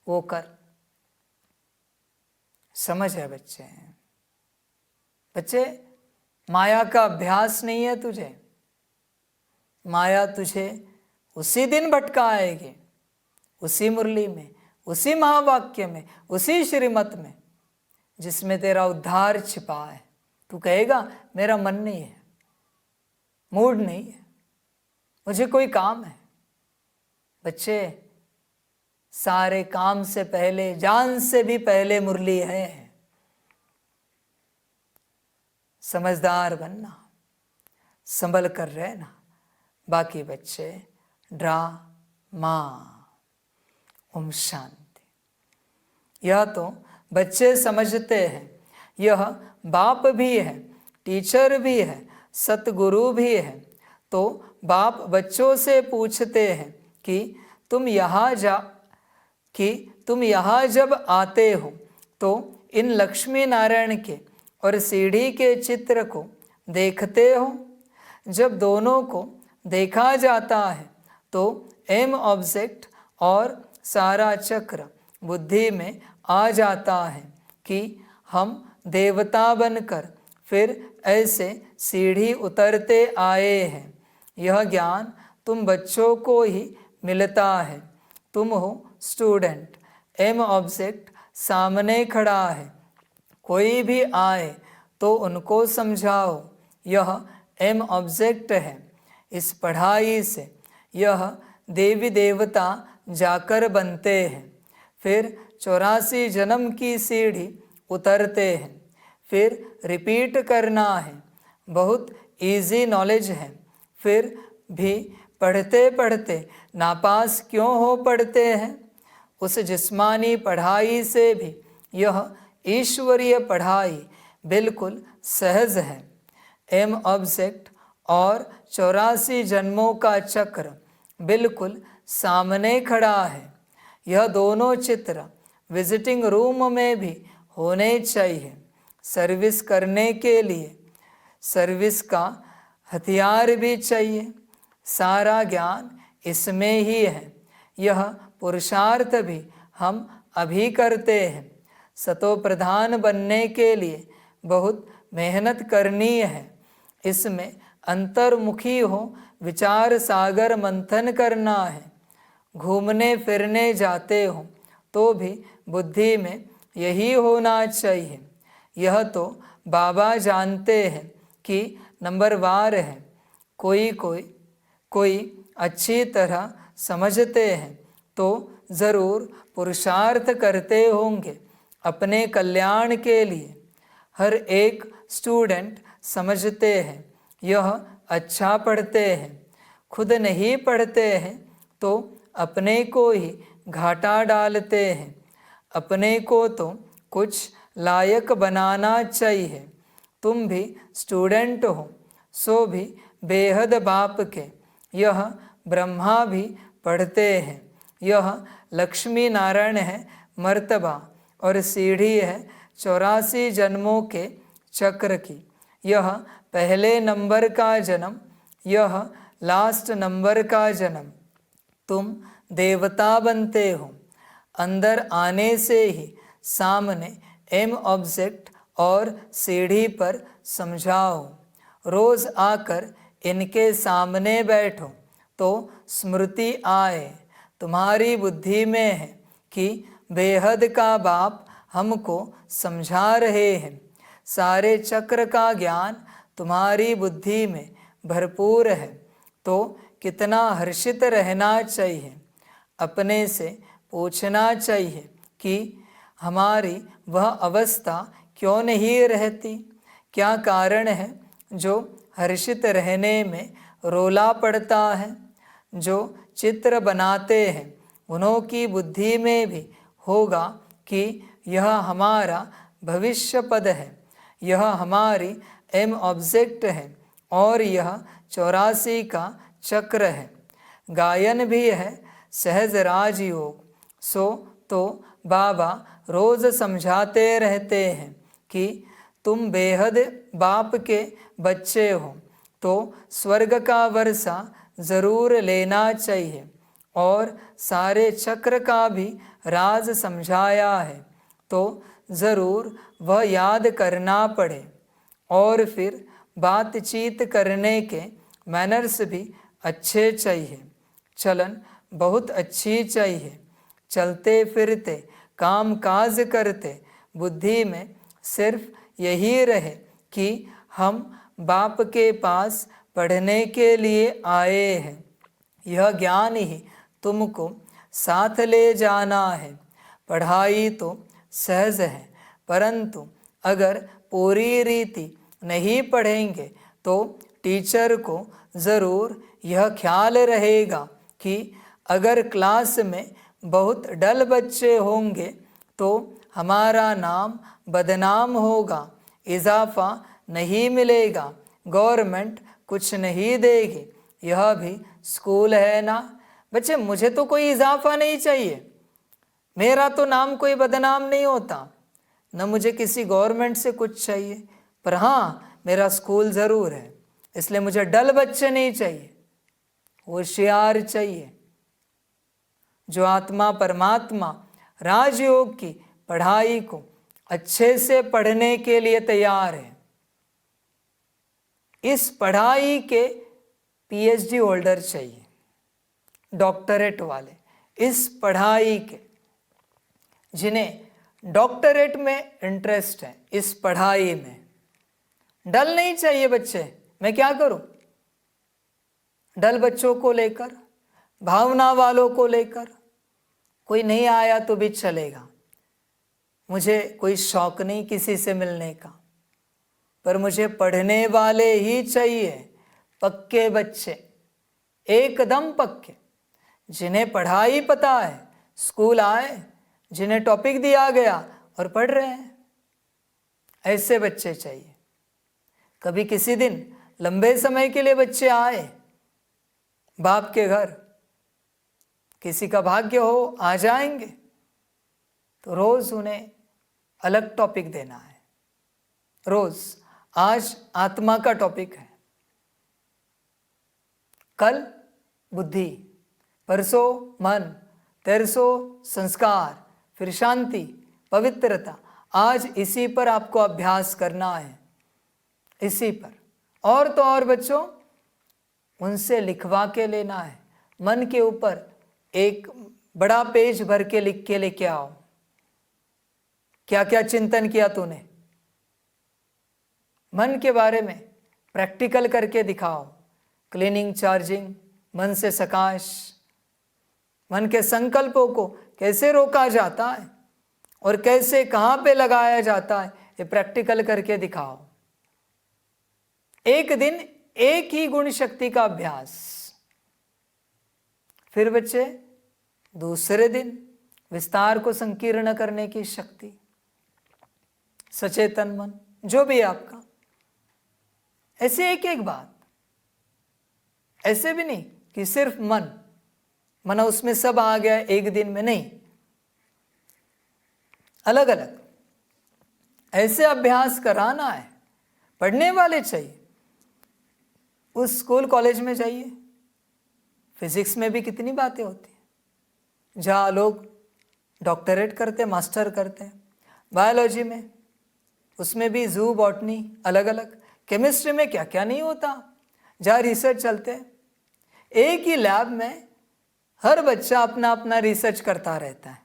वो कर। समझ है बच्चे? बच्चे, माया का अभ्यास नहीं है तुझे। माया तुझे उसी दिन भटकाएगी, उसी मुरली में, उसी महावाक्य में, उसी श्रीमत में जिसमें तेरा उद्धार छिपा है। तू कहेगा मेरा मन नहीं है, मूड नहीं है, मुझे कोई काम है। बच्चे, सारे काम से पहले, जान से भी पहले मुरली है। समझदार बनना, संभल कर रहना। बाकी बच्चे ड्रामा। ओम शांति। यह तो बच्चे समझते हैं, यह बाप भी है, टीचर भी है, सतगुरु भी है। तो बाप बच्चों से पूछते हैं कि तुम यहाँ जब आते हो तो इन लक्ष्मी नारायण के और सीढ़ी के चित्र को देखते हो। जब दोनों को देखा जाता है तो एम ऑब्जेक्ट और सारा चक्र बुद्धि में आ जाता है कि हम देवता बनकर फिर ऐसे सीढ़ी उतरते आए हैं। यह ज्ञान तुम बच्चों को ही मिलता है। तुम हो स्टूडेंट, एम ऑब्जेक्ट सामने खड़ा है। कोई भी आए तो उनको समझाओ, यह एम ऑब्जेक्ट है। इस पढ़ाई से यह देवी देवता जाकर बनते हैं, फिर 84 जन्म की सीढ़ी उतरते हैं, फिर रिपीट करना है। बहुत इजी नॉलेज है। फिर भी पढ़ते पढ़ते नापास क्यों हो पढ़ते हैं? उस जिस्मानी पढ़ाई से भी यह ईश्वरीय पढ़ाई बिल्कुल सहज है। एम ऑब्जेक्ट और 84 जन्मों का चक्र बिल्कुल सामने खड़ा है। यह दोनों चित्र विजिटिंग रूम में भी होने चाहिए। सर्विस करने के लिए सर्विस का हथियार भी चाहिए। सारा ज्ञान इसमें ही है। यह पुरुषार्थ भी हम अभी करते हैं। सतो प्रधान बनने के लिए बहुत मेहनत करनी है। इसमें अंतर्मुखी हो विचार सागर मंथन करना है। घूमने फिरने जाते हो तो भी बुद्धि में यही होना चाहिए। यह तो बाबा जानते हैं कि नंबरवार है। कोई अच्छी तरह समझते हैं तो ज़रूर पुरुषार्थ करते होंगे अपने कल्याण के लिए। हर एक स्टूडेंट समझते हैं, यह अच्छा पढ़ते हैं। खुद नहीं पढ़ते हैं तो अपने को ही घाटा डालते हैं। अपने को तो कुछ लायक बनाना चाहिए। तुम भी स्टूडेंट हो, सो भी बेहद बाप के। यह ब्रह्मा भी पढ़ते हैं। यह लक्ष्मी नारायण है मर्तबा और सीढ़ी है 84 जन्मों के चक्र की। यह पहले नंबर का जन्म, यह लास्ट नंबर का जन्म। तुम देवता बनते हो। अंदर आने से ही सामने एम ऑब्जेक्ट और सीढ़ी पर समझाओ। रोज आकर इनके सामने बैठो तो स्मृति आए। तुम्हारी बुद्धि में है कि बेहद का बाप हमको समझा रहे हैं। सारे चक्र का ज्ञान तुम्हारी बुद्धि में भरपूर है तो कितना हर्षित रहना चाहिए। अपने से पूछना चाहिए कि हमारी वह अवस्था क्यों नहीं रहती, क्या कारण है जो हर्षित रहने में रोला पड़ता है। जो चित्र बनाते हैं उन्हों की बुद्धि में भी होगा कि यह हमारा भविष्य पद है, यह हमारी एम ऑब्जेक्ट है और यह 84 का चक्र है। गायन भी है सहज राजयोग। सो तो बाबा रोज समझाते रहते हैं कि तुम बेहद बाप के बच्चे हो तो स्वर्ग का वर्षा ज़रूर लेना चाहिए, और सारे चक्र का भी राज समझाया है तो ज़रूर वह याद करना पड़े। और फिर बातचीत करने के मैनर्स भी अच्छे चाहिए, चलन बहुत अच्छी चाहिए। चलते फिरते काम काज करते बुद्धि में सिर्फ यही रहे कि हम बाप के पास पढ़ने के लिए आए हैं। यह ज्ञान ही तुमको साथ ले जाना है। पढ़ाई तो सहज है, परंतु अगर पूरी रीति नहीं पढ़ेंगे तो टीचर को ज़रूर यह ख्याल रहेगा कि अगर क्लास में बहुत डल बच्चे होंगे तो हमारा नाम बदनाम होगा, इजाफा नहीं मिलेगा, गवर्नमेंट कुछ नहीं देगी। यह भी स्कूल है ना बच्चे, मुझे तो कोई इजाफा नहीं चाहिए, मेरा तो नाम कोई बदनाम नहीं होता, न मुझे किसी गवर्नमेंट से कुछ चाहिए, पर हाँ मेरा स्कूल ज़रूर है, इसलिए मुझे डल बच्चे नहीं चाहिए, होशियार चाहिए। जो आत्मा परमात्मा राजयोग की पढ़ाई को अच्छे से पढ़ने के लिए तैयार है, इस पढ़ाई के पीएचडी होल्डर चाहिए, डॉक्टरेट वाले, इस पढ़ाई के जिन्हें डॉक्टरेट में इंटरेस्ट है, इस पढ़ाई में डल नहीं चाहिए बच्चे। मैं क्या करूं डल बच्चों को लेकर, भावना वालों को लेकर? कोई नहीं आया तो भी चलेगा, मुझे कोई शौक नहीं किसी से मिलने का, पर मुझे पढ़ने वाले ही चाहिए, पक्के बच्चे, एकदम पक्के, जिन्हें पढ़ाई पता है, स्कूल आए, जिन्हें टॉपिक दिया गया और पढ़ रहे हैं, ऐसे बच्चे चाहिए। कभी किसी दिन लंबे समय के लिए बच्चे आए बाप के घर, किसी का भाग्य हो आ जाएंगे, तो रोज उन्हें अलग टॉपिक देना है। रोज आज आत्मा का टॉपिक है, कल बुद्धि, परसों मन, तेरसों संस्कार, फिर शांति, पवित्रता। आज इसी पर आपको अभ्यास करना है, इसी पर। और तो और बच्चों, उनसे लिखवा के लेना है, मन के ऊपर एक बड़ा पेज भर के लिख के लेके आओ, क्या क्या चिंतन किया तूने, मन के बारे में प्रैक्टिकल करके दिखाओ। क्लीनिंग, चार्जिंग, मन से सकाश, मन के संकल्पों को कैसे रोका जाता है और कैसे कहाँ पे लगाया जाता है, ये प्रैक्टिकल करके दिखाओ। एक दिन एक ही गुण शक्ति का अभ्यास, फिर बच्चे दूसरे दिन विस्तार को संकीर्ण करने की शक्ति, सचेतन मन, जो भी है आपका। ऐसे एक एक बात, ऐसे भी नहीं कि सिर्फ मन मना उसमें सब आ गया एक दिन में, नहीं, अलग अलग ऐसे अभ्यास कराना है। पढ़ने वाले चाहिए, उस स्कूल कॉलेज में जाइए, फिजिक्स में भी कितनी बातें होती हैं, जहाँ लोग डॉक्टरेट करते, मास्टर करते हैं। बायोलॉजी में, उसमें भी जू, बॉटनी, अलग अलग। केमिस्ट्री में क्या क्या नहीं होता, जहाँ रिसर्च चलते हैं। एक ही लैब में हर बच्चा अपना अपना रिसर्च करता रहता है,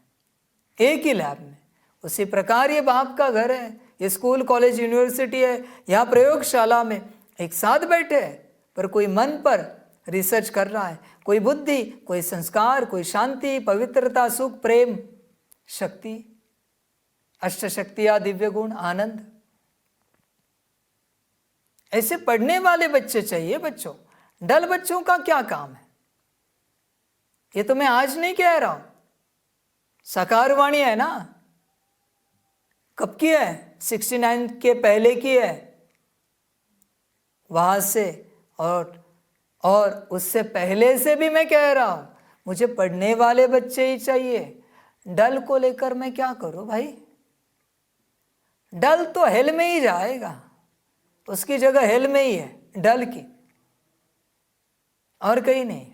एक ही लैब में। उसी प्रकार ये बाप का घर है, ये स्कूल, कॉलेज, यूनिवर्सिटी है। यहाँ प्रयोगशाला में एक साथ बैठे हैं, पर कोई मन पर रिसर्च कर रहा है, कोई बुद्धि, कोई संस्कार, कोई शांति, पवित्रता, सुख, प्रेम, शक्ति, अष्ट शक्तियां, दिव्य गुण, आनंद। ऐसे पढ़ने वाले बच्चे चाहिए बच्चों। डल बच्चों का क्या काम है? ये तो मैं आज नहीं कह रहा हूं, साकार वाणी है ना, कब की है? 69 के पहले की है, वहां से और उससे पहले से भी मैं कह रहा हूं, मुझे पढ़ने वाले बच्चे ही चाहिए। डल को लेकर मैं क्या करूं भाई? डल तो हेल में ही जाएगा, उसकी जगह हेल में ही है डल की, और कहीं नहीं।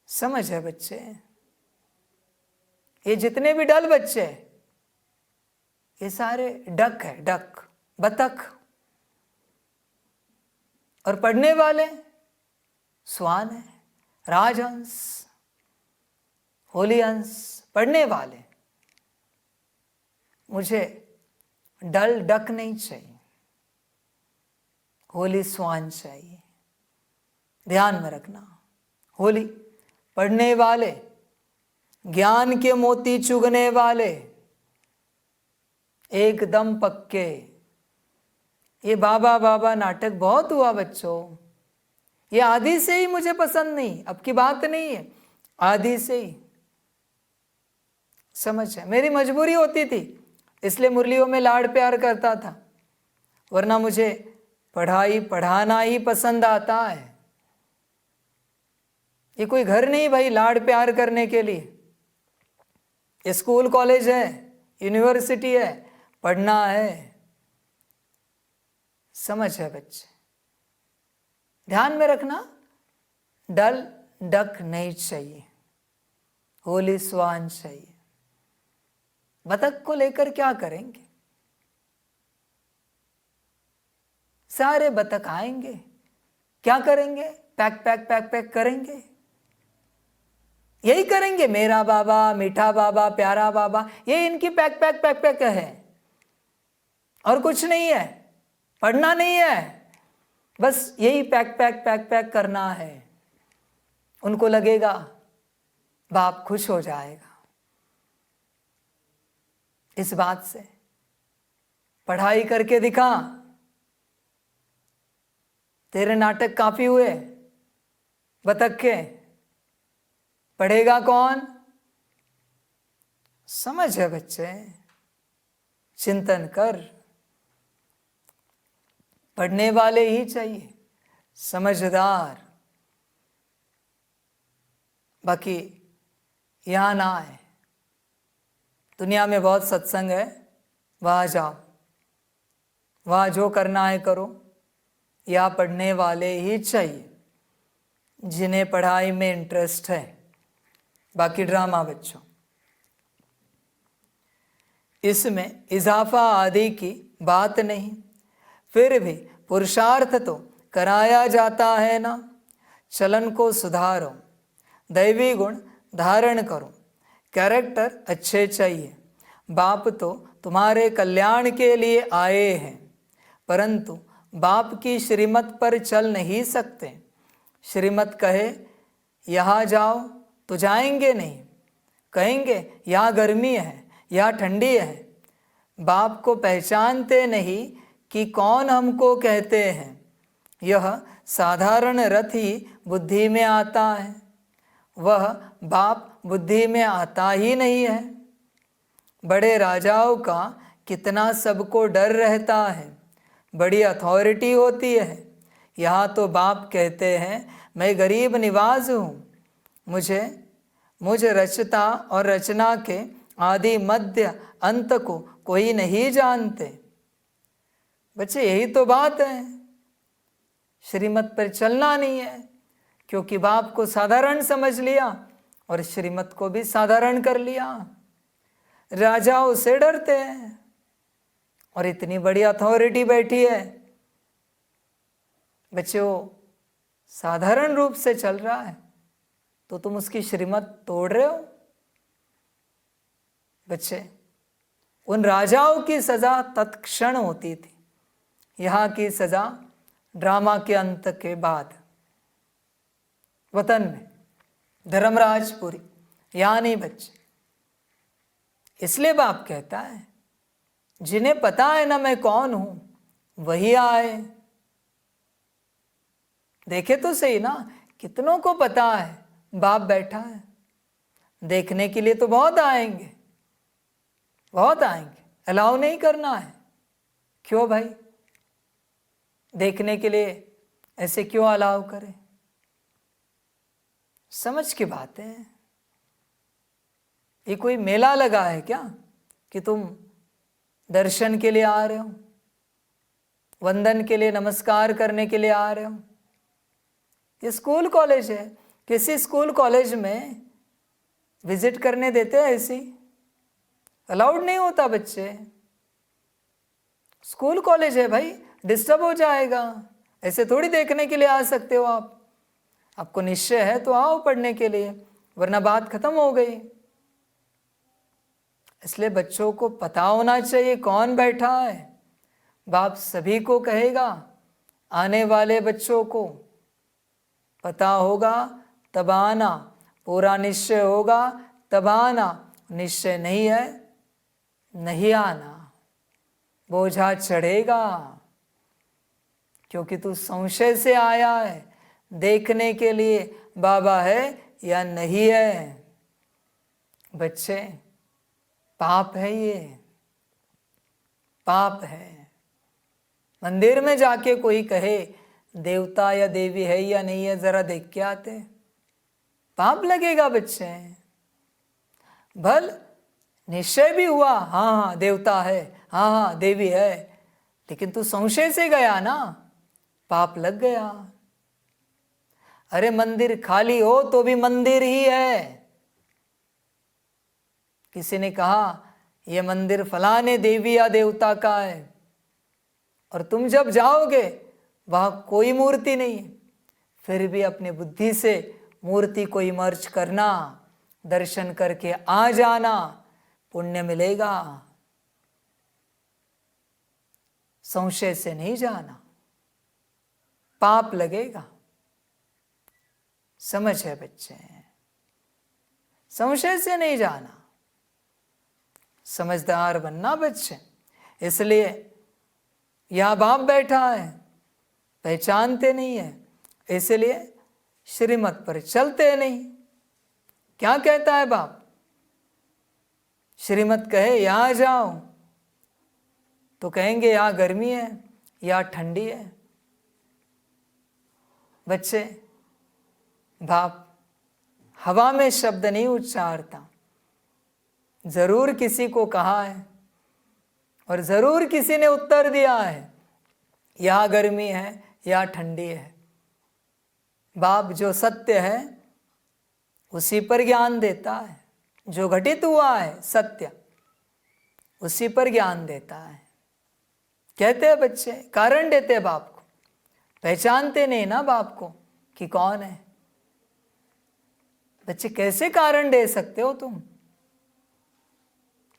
समझ है बच्चे? ये जितने भी डल बच्चे हैं, ये सारे डक है, डक, बतख। और पढ़ने वाले स्वान है, राजहंस, होली हंस। पढ़ने वाले, मुझे डल डक नहीं चाहिए, होली स्वान चाहिए। ध्यान में रखना, होली पढ़ने वाले, ज्ञान के मोती चुगने वाले, एकदम पक्के। ये बाबा बाबा नाटक बहुत हुआ बच्चों, ये आदि से ही मुझे पसंद नहीं, अब की बात नहीं है, आदि से ही। समझ है? मेरी मजबूरी होती थी, इसलिए मुरलियों में लाड़ प्यार करता था, वरना मुझे पढ़ाई पढ़ाना ही पसंद आता है। ये कोई घर नहीं भाई लाड़ प्यार करने के लिए, ये स्कूल कॉलेज है, यूनिवर्सिटी है, पढ़ना है। समझ है बच्चे? ध्यान में रखना, डल डक नहीं चाहिए, होली स्वान चाहिए। बतख को लेकर क्या करेंगे? सारे बतख आएंगे, क्या करेंगे? पैक पैक पैक पैक करेंगे, यही करेंगे। मेरा बाबा, मीठा बाबा, प्यारा बाबा, ये इनकी पैक पैक पैक पैक है, और कुछ नहीं है, पढ़ना नहीं है, बस यही पैक पैक पैक पैक करना है। उनको लगेगा बाप खुश हो जाएगा इस बात से। पढ़ाई करके दिखा, तेरे नाटक काफी हुए बतख के, पढ़ेगा कौन? समझ है बच्चे? चिंतन कर, पढ़ने वाले ही चाहिए, समझदार। बाकी यहां ना आए, दुनिया में बहुत सत्संग है, वहां जाओ, वहां जो करना है करो। या पढ़ने वाले ही चाहिए जिन्हें पढ़ाई में इंटरेस्ट है। बाकी ड्रामा बच्चों, इसमें इजाफा आदि की बात नहीं, फिर भी पुरुषार्थ तो कराया जाता है ना। चलन को सुधारो, दैवी गुण धारण करो, कैरेक्टर अच्छे चाहिए। बाप तो तुम्हारे कल्याण के लिए आए हैं, परंतु बाप की श्रीमत पर चल नहीं सकते। श्रीमत कहे यहाँ जाओ तो जाएंगे नहीं, कहेंगे यहाँ गर्मी है, यहाँ ठंडी है। बाप को पहचानते नहीं कि कौन हमको कहते हैं। यह साधारण रथ ही बुद्धि में आता है, वह बाप बुद्धि में आता ही नहीं है। बड़े राजाओं का कितना सबको डर रहता है, बड़ी अथॉरिटी होती है। यहाँ तो बाप कहते हैं मैं गरीब निवाज हूँ, मुझे रचता और रचना के आदि मध्य अंत को कोई नहीं जानते। बच्चे यही तो बात है, श्रीमत पर चलना नहीं है, क्योंकि बाप को साधारण समझ लिया और श्रीमत को भी साधारण कर लिया। राजाओं से डरते हैं और इतनी बड़ी अथॉरिटी बैठी है, बच्चों साधारण रूप से चल रहा है तो तुम उसकी श्रीमत तोड़ रहे हो। बच्चे, उन राजाओं की सजा तत्क्षण होती थी, यहाँ की सजा ड्रामा के अंत के बाद। वतन में, धर्मराजपुरी, यहाँ नहीं बच्चे। इसलिए बाप कहता है जिन्हें पता है ना मैं कौन हूं वही आए। देखे तो सही ना, कितनों को पता है बाप बैठा है, देखने के लिए तो बहुत आएंगे, बहुत आएंगे। अलाउ नहीं करना है। क्यों भाई, देखने के लिए ऐसे क्यों अलाउ करें? समझ की बात है। ये कोई मेला लगा है क्या कि तुम दर्शन के लिए आ रहे हो, वंदन के लिए, नमस्कार करने के लिए आ रहे हो? ये स्कूल कॉलेज है। किसी स्कूल कॉलेज में विजिट करने देते हैं ऐसी? अलाउड नहीं होता बच्चे। स्कूल कॉलेज है भाई, डिस्टर्ब हो जाएगा। ऐसे थोड़ी देखने के लिए आ सकते हो आप। आपको निश्चय है तो आओ पढ़ने के लिए, वरना बात खत्म हो गई। इसलिए बच्चों को पता होना चाहिए कौन बैठा है। बाप सभी को कहेगा, आने वाले बच्चों को पता होगा तब आना, पूरा निश्चय होगा तब आना, निश्चय नहीं है नहीं आना, बोझा चढ़ेगा। क्योंकि तू संशय से आया है, देखने के लिए बाबा है या नहीं है। बच्चे, पाप है ये, पाप है। मंदिर में जाके कोई कहे देवता या देवी है या नहीं है, जरा देख के आते, पाप लगेगा बच्चे। भल निश्चय भी हुआ, हाँ हाँ देवता है, हाँ हाँ देवी है, लेकिन तू संशय से गया ना, पाप लग गया। अरे मंदिर खाली हो तो भी मंदिर ही है। किसी ने कहा ये मंदिर फलाने देवी या देवता का है, और तुम जब जाओगे वहां कोई मूर्ति नहीं है, फिर भी अपने बुद्धि से मूर्ति को इमर्ज करना, दर्शन करके आ जाना, पुण्य मिलेगा। संशय से नहीं जाना, पाप लगेगा। समझ है बच्चे, संशय से नहीं जाना, समझदार बनना बच्चे। इसलिए यहां बाप बैठा है, पहचानते नहीं है, इसलिए श्रीमत पर चलते नहीं। क्या कहता है बाप? श्रीमत कहे यहां जाओ तो कहेंगे यहां गर्मी है या ठंडी है। बच्चे, बाप हवा में शब्द नहीं उच्चारता, जरूर किसी को कहा है और जरूर किसी ने उत्तर दिया है, यहां गर्मी है या ठंडी है। बाप जो सत्य है उसी पर ज्ञान देता है, जो घटित हुआ है सत्य उसी पर ज्ञान देता है। कहते हैं बच्चे, कारण देते हैं बाप को, पहचानते नहीं ना बाप को कि कौन है। बच्चे कैसे कारण दे सकते हो तुम?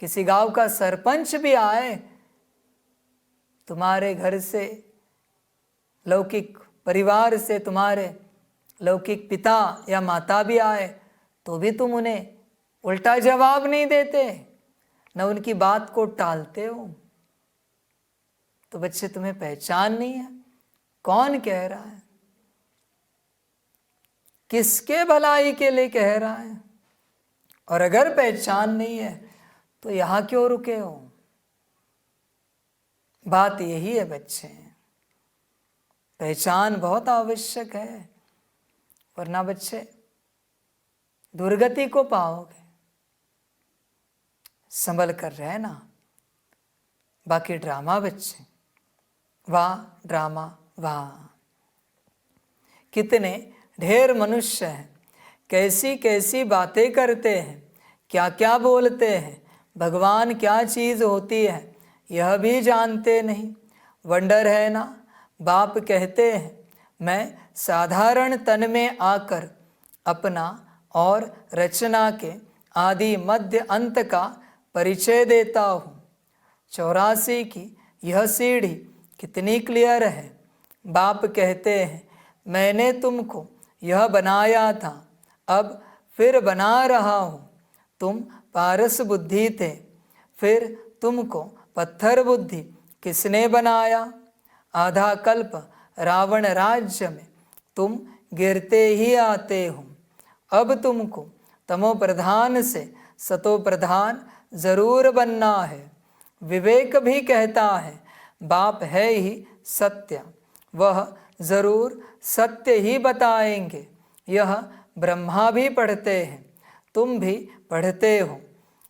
किसी गांव का सरपंच भी आए तुम्हारे घर से, लौकिक परिवार से तुम्हारे लौकिक पिता या माता भी आए, तो भी तुम उन्हें उल्टा जवाब नहीं देते, न उनकी बात को टालते हो। तो बच्चे तुम्हें पहचान नहीं है कौन कह रहा है, किसके भलाई के लिए कह रहा है। और अगर पहचान नहीं है तो यहां क्यों रुके हो? बात यही है बच्चे, पहचान बहुत आवश्यक है, वरना बच्चे दुर्गति को पाओगे। संभल कर रहना। बाकी ड्रामा बच्चे, वाह ड्रामा वाह। कितने ढेर मनुष्य हैं, कैसी कैसी बातें करते हैं, क्या क्या बोलते हैं, भगवान क्या चीज़ होती है यह भी जानते नहीं। वंडर है ना, बाप कहते हैं मैं साधारण तन में आकर अपना और रचना के आदि मध्य अंत का परिचय देता हूँ। 84 की यह सीढ़ी कितनी क्लियर है। बाप कहते हैं मैंने तुमको यह बनाया था, अब फिर बना रहा हूँ। तुम पारस बुद्धि थे, फिर तुमको पत्थर बुद्धि किसने बनाया? आधा कल्प रावण राज्य में तुम गिरते ही आते हो। अब तुमको तमो प्रधान से सतो प्रधान जरूर बनना है। विवेक भी कहता है बाप है ही सत्य, वह जरूर सत्य ही बताएंगे। यह ब्रह्मा भी पढ़ते हैं, तुम भी पढ़ते हो।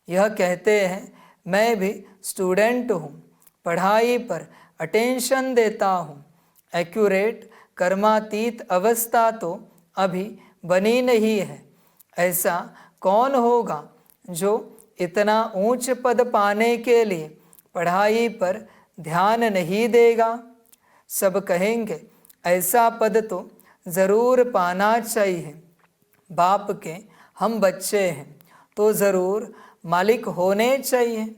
यह कहते हैं मैं भी स्टूडेंट हूँ, पढ़ाई पर अटेंशन देता हूँ। एक्यूरेट कर्मातीत अवस्था तो अभी बनी नहीं है। ऐसा कौन होगा जो इतना ऊंच पद पाने के लिए पढ़ाई पर ध्यान नहीं देगा? सब कहेंगे ऐसा पद तो ज़रूर पाना चाहिए। बाप के हम बच्चे हैं तो ज़रूर मालिक होने चाहिए।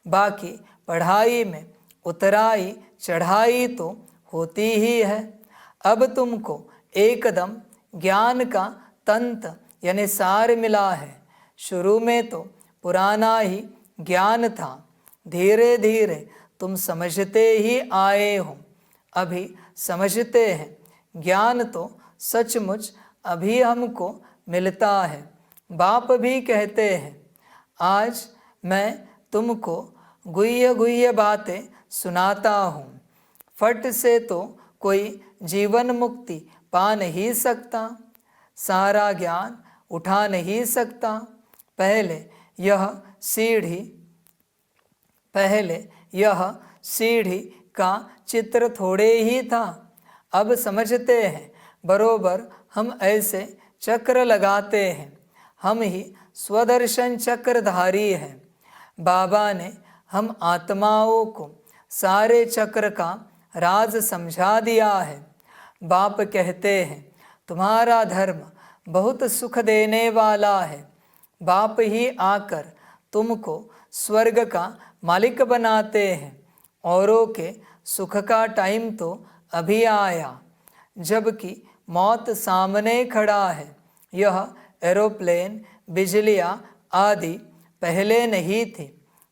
बाकी पढ़ाई में उतराई चढ़ाई तो होती ही है। अब तुमको एकदम ज्ञान का तंत्र यानी सार मिला है। शुरू में तो पुराना ही ज्ञान था, धीरे धीरे तुम समझते ही आए हो। अभी समझते हैं, ज्ञान तो सचमुच अभी हमको मिलता है। बाप भी कहते हैं आज मैं तुमको गुह्य गुह्य बातें सुनाता हूँ। फट से तो कोई जीवन मुक्ति पा नहीं सकता, सारा ज्ञान उठा नहीं सकता। पहले यह सीढ़ी का चित्र थोड़े ही था। अब समझते हैं बरोबर हम ऐसे चक्र लगाते हैं, हम ही स्वदर्शन चक्रधारी हैं। बाबा ने हम आत्माओं को सारे चक्र का राज समझा दिया है। बाप कहते हैं तुम्हारा धर्म बहुत सुख देने वाला है। बाप ही आकर तुमको स्वर्ग का मालिक बनाते हैं। औरों के सुख का टाइम तो अभी आया, जबकि मौत सामने खड़ा है। यह एरोप्लेन, बिजलियाँ आदि पहले नहीं थी,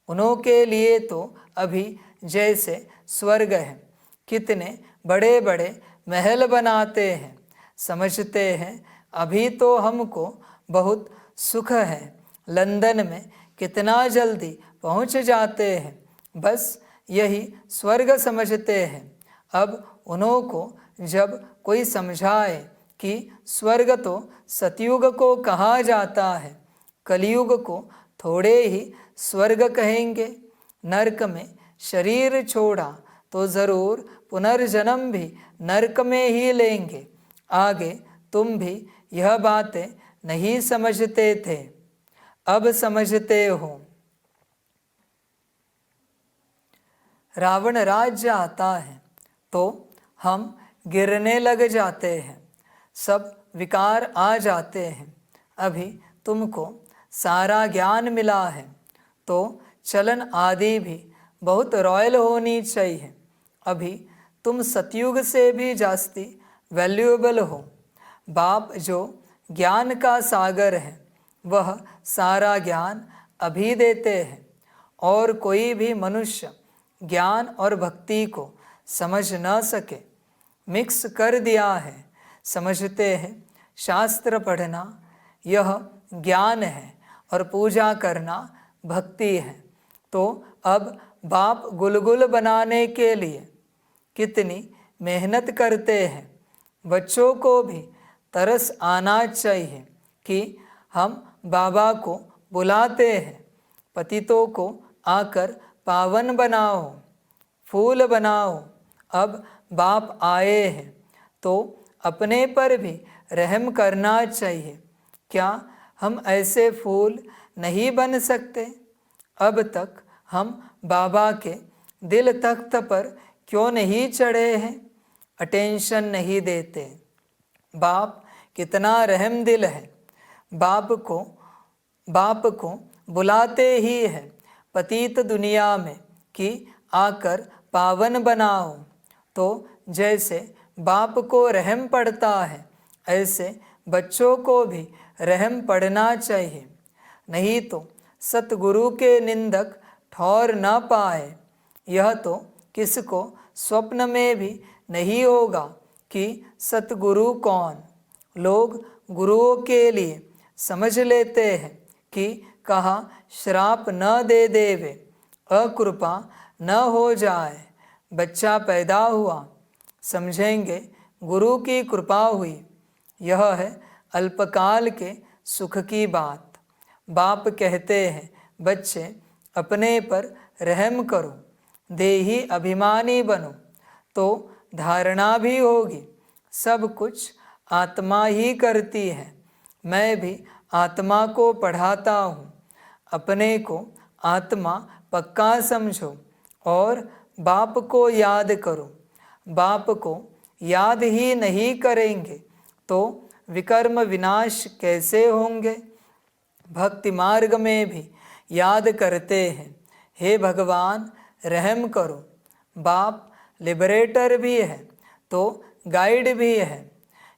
उनके लिए तो अभी जैसे स्वर्ग है। कितने बड़े बड़े महल बनाते हैं, समझते हैं अभी तो हमको बहुत सुख है। लंदन में कितना जल्दी पहुंच जाते हैं, बस यही स्वर्ग समझते हैं। अब उनको जब कोई समझाए कि स्वर्ग तो सतयुग को कहा जाता है, कलयुग को थोड़े ही स्वर्ग कहेंगे। नरक में शरीर छोड़ा तो ज़रूर पुनर्जन्म भी नरक में ही लेंगे। आगे तुम भी यह बातें नहीं समझते थे, अब समझते हो। रावण राज्य आता है तो हम गिरने लग जाते हैं, सब विकार आ जाते हैं। अभी तुमको सारा ज्ञान मिला है तो चलन आदि भी बहुत रॉयल होनी चाहिए। अभी तुम सतयुग से भी जास्ती वैल्यूएबल हो। बाप जो ज्ञान का सागर है वह सारा ज्ञान अभी देते हैं, और कोई भी मनुष्य ज्ञान और भक्ति को समझ न सके, मिक्स कर दिया है। समझते हैं शास्त्र पढ़ना यह ज्ञान है और पूजा करना भक्ति है। तो अब बाप गुलगुल बनाने के लिए कितनी मेहनत करते हैं। बच्चों को भी तरस आना चाहिए कि हम बाबा को बुलाते हैं, पतितों को आकर पावन बनाओ, फूल बनाओ। अब बाप आए हैं तो अपने पर भी रहम करना चाहिए। क्या हम ऐसे फूल नहीं बन सकते? अब तक हम बाबा के दिल तख्त पर क्यों नहीं चढ़े हैं? अटेंशन नहीं देते। बाप कितना रहम दिल है, बाप को बुलाते ही है पतित दुनिया में कि आकर पावन बनाओ। तो जैसे बाप को रहम पड़ता है, ऐसे बच्चों को भी रहम पड़ना चाहिए, नहीं तो सतगुरु के निंदक ठौर न पाए। यह तो किसको स्वप्न में भी नहीं होगा कि सतगुरु कौन। लोग गुरुओं के लिए समझ लेते हैं कि कहा श्राप न दे देवे, अकृपा न हो जाए। बच्चा पैदा हुआ, समझेंगे गुरु की कृपा हुई। यह है अल्पकाल के सुख की बात। बाप कहते हैं बच्चे अपने पर रहम करो, देही अभिमानी बनो, तो धारणा भी होगी सब कुछ आत्मा ही करती है। मैं भी आत्मा को पढ़ाता हूँ। अपने को आत्मा पक्का समझो और बाप को याद करो। बाप को याद ही नहीं करेंगे तो विकर्म विनाश कैसे होंगे। भक्ति मार्ग में भी याद करते हैं, हे भगवान रहम करो। बाप लिबरेटर भी है तो गाइड भी है,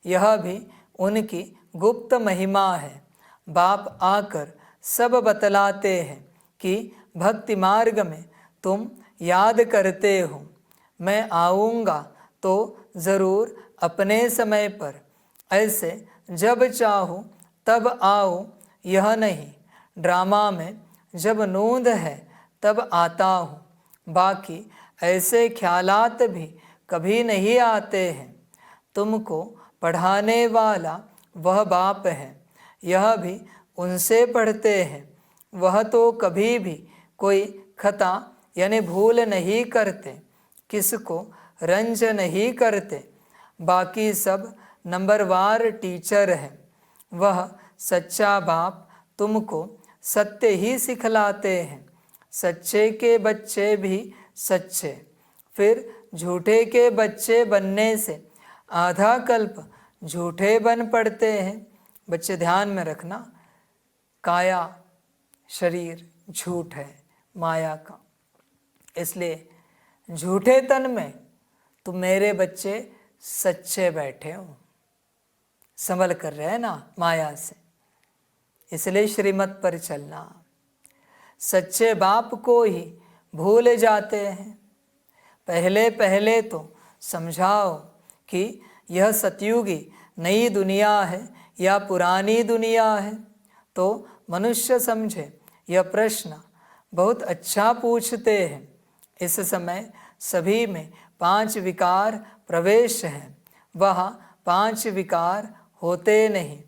यह भी उनकी गुप्त महिमा है। बाप आकर सब बतलाते हैं कि भक्ति मार्ग में तुम याद करते हो। मैं आऊँगा तो ज़रूर अपने समय पर, ऐसे जब चाहूँ तब आओ यह नहीं। ड्रामा में जब नूंद है तब आता हूँ, बाकी ऐसे ख्यालात भी कभी नहीं आते हैं। तुमको पढ़ाने वाला वह बाप है, यह भी उनसे पढ़ते हैं। वह तो कभी भी कोई खता यानी भूल नहीं करते, किसको रंज नहीं करते। बाकी सब नंबरवार टीचर है। वह सच्चा बाप तुमको सत्य ही सिखलाते हैं। सच्चे के बच्चे भी सच्चे, फिर झूठे के बच्चे बनने से आधा कल्प झूठे बन पड़ते हैं। बच्चे ध्यान में रखना, काया शरीर झूठ है माया का, इसलिए झूठे तन में तुम मेरे बच्चे सच्चे बैठे हो, संभल कर रहे हैं ना माया से। इसलिए श्रीमत पर चलना। सच्चे बाप को ही भूल जाते हैं। पहले पहले तो समझाओ कि यह सतयुगी नई दुनिया है या पुरानी दुनिया है, तो मनुष्य समझे। यह प्रश्न बहुत अच्छा पूछते हैं। इस समय सभी में 5 विकार प्रवेश हैं, वहाँ 5 विकार होते नहीं।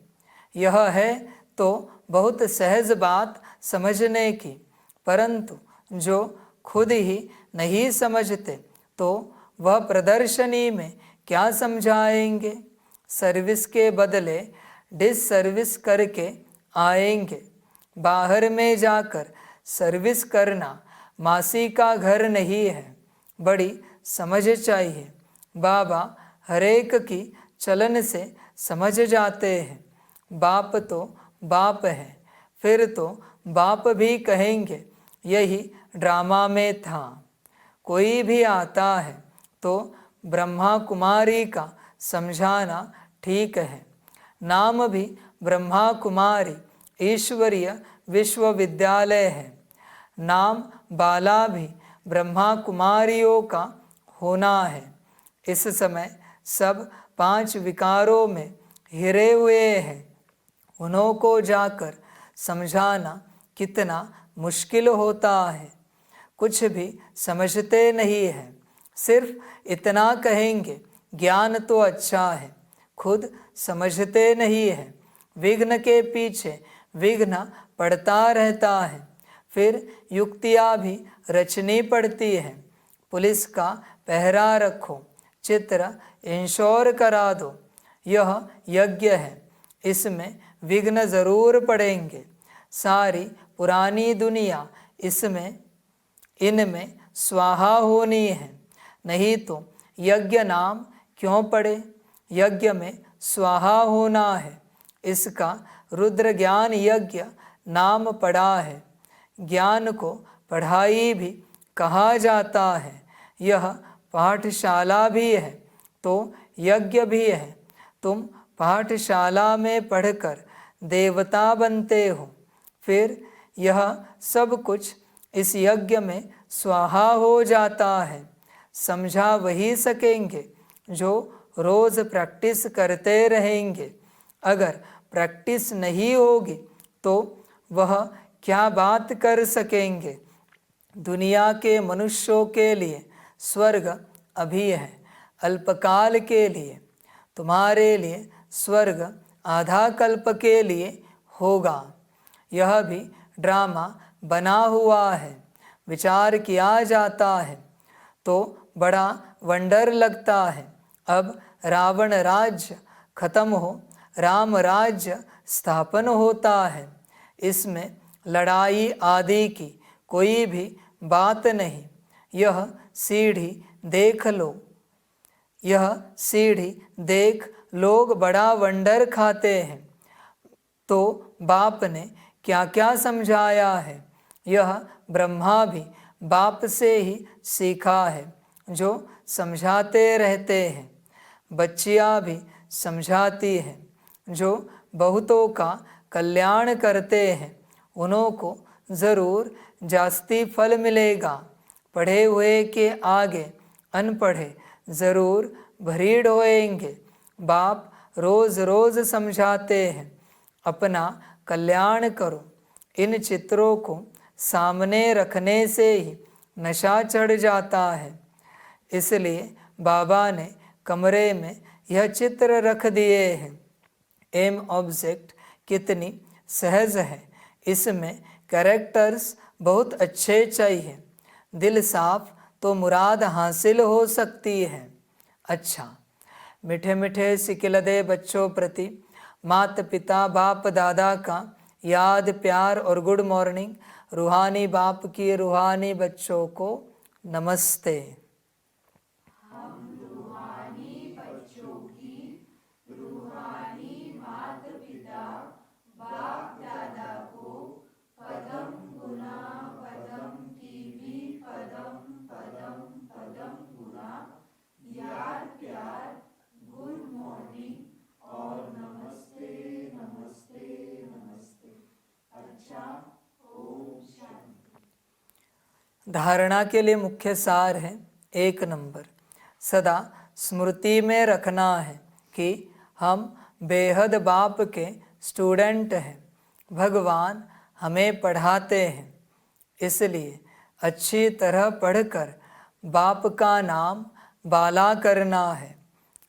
यह है तो बहुत सहज बात समझने की, परंतु जो खुद ही नहीं समझते तो वह प्रदर्शनी में क्या समझाएंगे। सर्विस के बदले डिसर्विस करके आएंगे। बाहर में जाकर सर्विस करना मासी का घर नहीं है, बड़ी समझ चाहिए। बाबा हरेक की चलन से समझ जाते हैं। बाप तो बाप है, फिर तो बाप भी कहेंगे यही ड्रामा में था। कोई भी आता है तो ब्रह्मा कुमारी का समझाना ठीक है। नाम भी ब्रह्मा कुमारी ईश्वरीय विश्वविद्यालय है। नाम बाला भी ब्रह्मा कुमारियों का होना है। इस समय सब 5 विकारों में हिरे हुए हैं। उन्हों को जाकर समझाना कितना मुश्किल होता है। कुछ भी समझते नहीं हैं, सिर्फ इतना कहेंगे ज्ञान तो अच्छा है, खुद समझते नहीं है। विघ्न के पीछे विघ्न पड़ता रहता है, फिर युक्तियाँ भी रचनी पड़ती हैं। पुलिस का पहरा रखो, चित्र इंश्योर करा दो। यह यज्ञ है, इसमें विघ्न जरूर पड़ेंगे। सारी पुरानी दुनिया इनमें स्वाहा होनी है, नहीं तो यज्ञ नाम क्यों पड़े। यज्ञ में स्वाहा होना है, इसका रुद्र ज्ञान यज्ञ नाम पड़ा है। ज्ञान को पढ़ाई भी कहा जाता है। यह पाठशाला भी है तो यज्ञ भी है। तुम पाठशाला में पढ़कर देवता बनते हो, फिर यह सब कुछ इस यज्ञ में स्वाहा हो जाता है। समझा वही सकेंगे जो रोज प्रैक्टिस करते रहेंगे। अगर प्रैक्टिस नहीं होगी तो वह क्या बात कर सकेंगे। दुनिया के मनुष्यों के लिए स्वर्ग अभी है, अल्पकाल के लिए। तुम्हारे लिए स्वर्ग आधा कल्प के लिए होगा। यह भी ड्रामा बना हुआ है। विचार किया जाता है तो बड़ा वंडर लगता है। अब रावण राज्य खत्म हो, राम राज्य स्थापन होता है। इसमें लड़ाई आदि की कोई भी बात नहीं। यह सीढ़ी देख लो, यह सीढ़ी देख लोग बड़ा वंडर खाते हैं। तो बाप ने क्या क्या समझाया है, यह ब्रह्मा भी बाप से ही सीखा है, जो समझाते रहते हैं। बच्चियाँ भी समझाती हैं, जो बहुतों का कल्याण करते हैं। उन्हों को ज़रूर जास्ती फल मिलेगा। पढ़े हुए के आगे अनपढ़े ज़रूर भरीड़ होएंगे। बाप रोज़ रोज़ समझाते हैं, अपना कल्याण करो। इन चित्रों को सामने रखने से ही नशा चढ़ जाता है। इसलिए बाबा ने कमरे में यह चित्र रख दिए हैं। एम ऑब्जेक्ट कितनी सहज है। इसमें कैरेक्टर्स बहुत अच्छे चाहिए। दिल साफ तो मुराद हासिल हो सकती है। अच्छा, मीठे मीठे सिकिलदे बच्चों प्रति माता पिता बाप दादा का याद प्यार और गुड मॉर्निंग। रूहानी बाप की रूहानी बच्चों को नमस्ते। धारणा के लिए मुख्य सार है। 1 नंबर, सदा स्मृति में रखना है कि हम बेहद बाप के स्टूडेंट हैं। भगवान हमें पढ़ाते हैं, इसलिए अच्छी तरह पढ़कर बाप का नाम बाला करना है।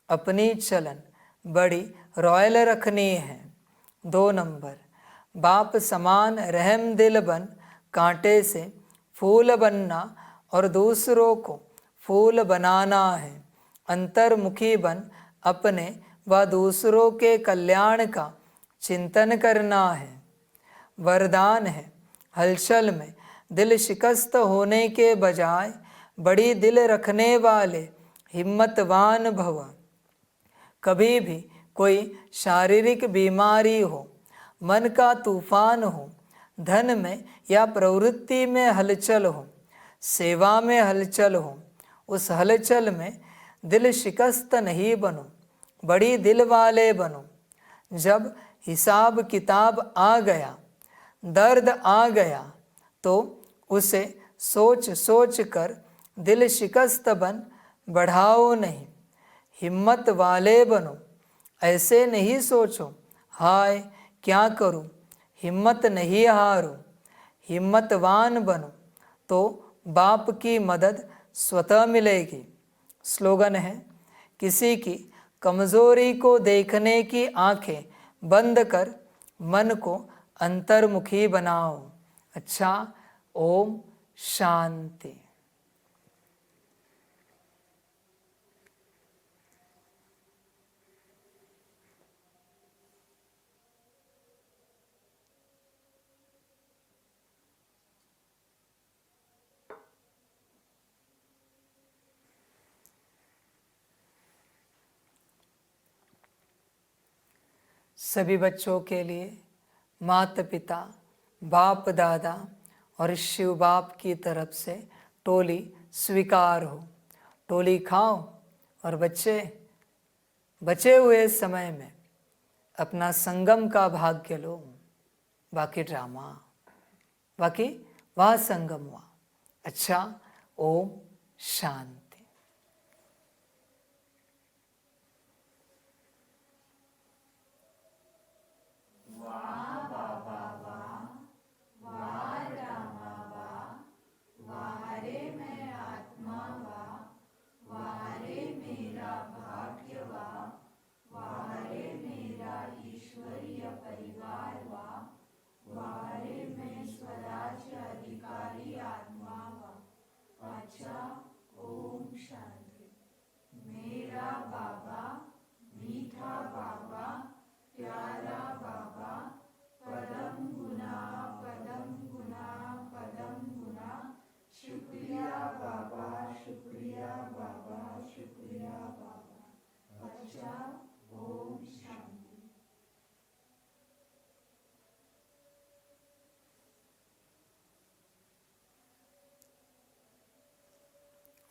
अपनी चलन बड़ी रॉयल रखनी है। 2 नंबर, बाप समान रहम दिल बन कांटे से फूल बनना और दूसरों को फूल बनाना है। अंतर्मुखी बन अपने व दूसरों के कल्याण का चिंतन करना है। वरदान है, हलचल में दिल शिकस्त होने के बजाय बड़ी दिल रखने वाले हिम्मतवान भव। कभी भी कोई शारीरिक बीमारी हो, मन का तूफान हो, धन में या प्रवृत्ति में हलचल हो, सेवा में हलचल हो, उस हलचल में दिल शिकस्त नहीं बनो, बड़ी दिल वाले बनो। जब हिसाब किताब आ गया, दर्द आ गया, तो उसे सोच सोच कर दिल शिकस्त बन बढ़ाओ नहीं, हिम्मत वाले बनो। ऐसे नहीं सोचो हाय क्या करूं, हिम्मत नहीं हारो। हिम्मतवान बनो तो बाप की मदद स्वतः मिलेगी। स्लोगन है, किसी की कमज़ोरी को देखने की आंखें बंद कर मन को अंतर्मुखी बनाओ। अच्छा, ओम शांति। सभी बच्चों के लिए माता पिता बाप दादा और शिव बाप की तरफ से टोली स्वीकार हो। टोली खाओ और बच्चे बचे हुए समय में अपना संगम का भाग्य लो, बाकी ड्रामा, बाकी वह संगम हुआ। अच्छा, ओम शांति।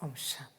ओम शांति।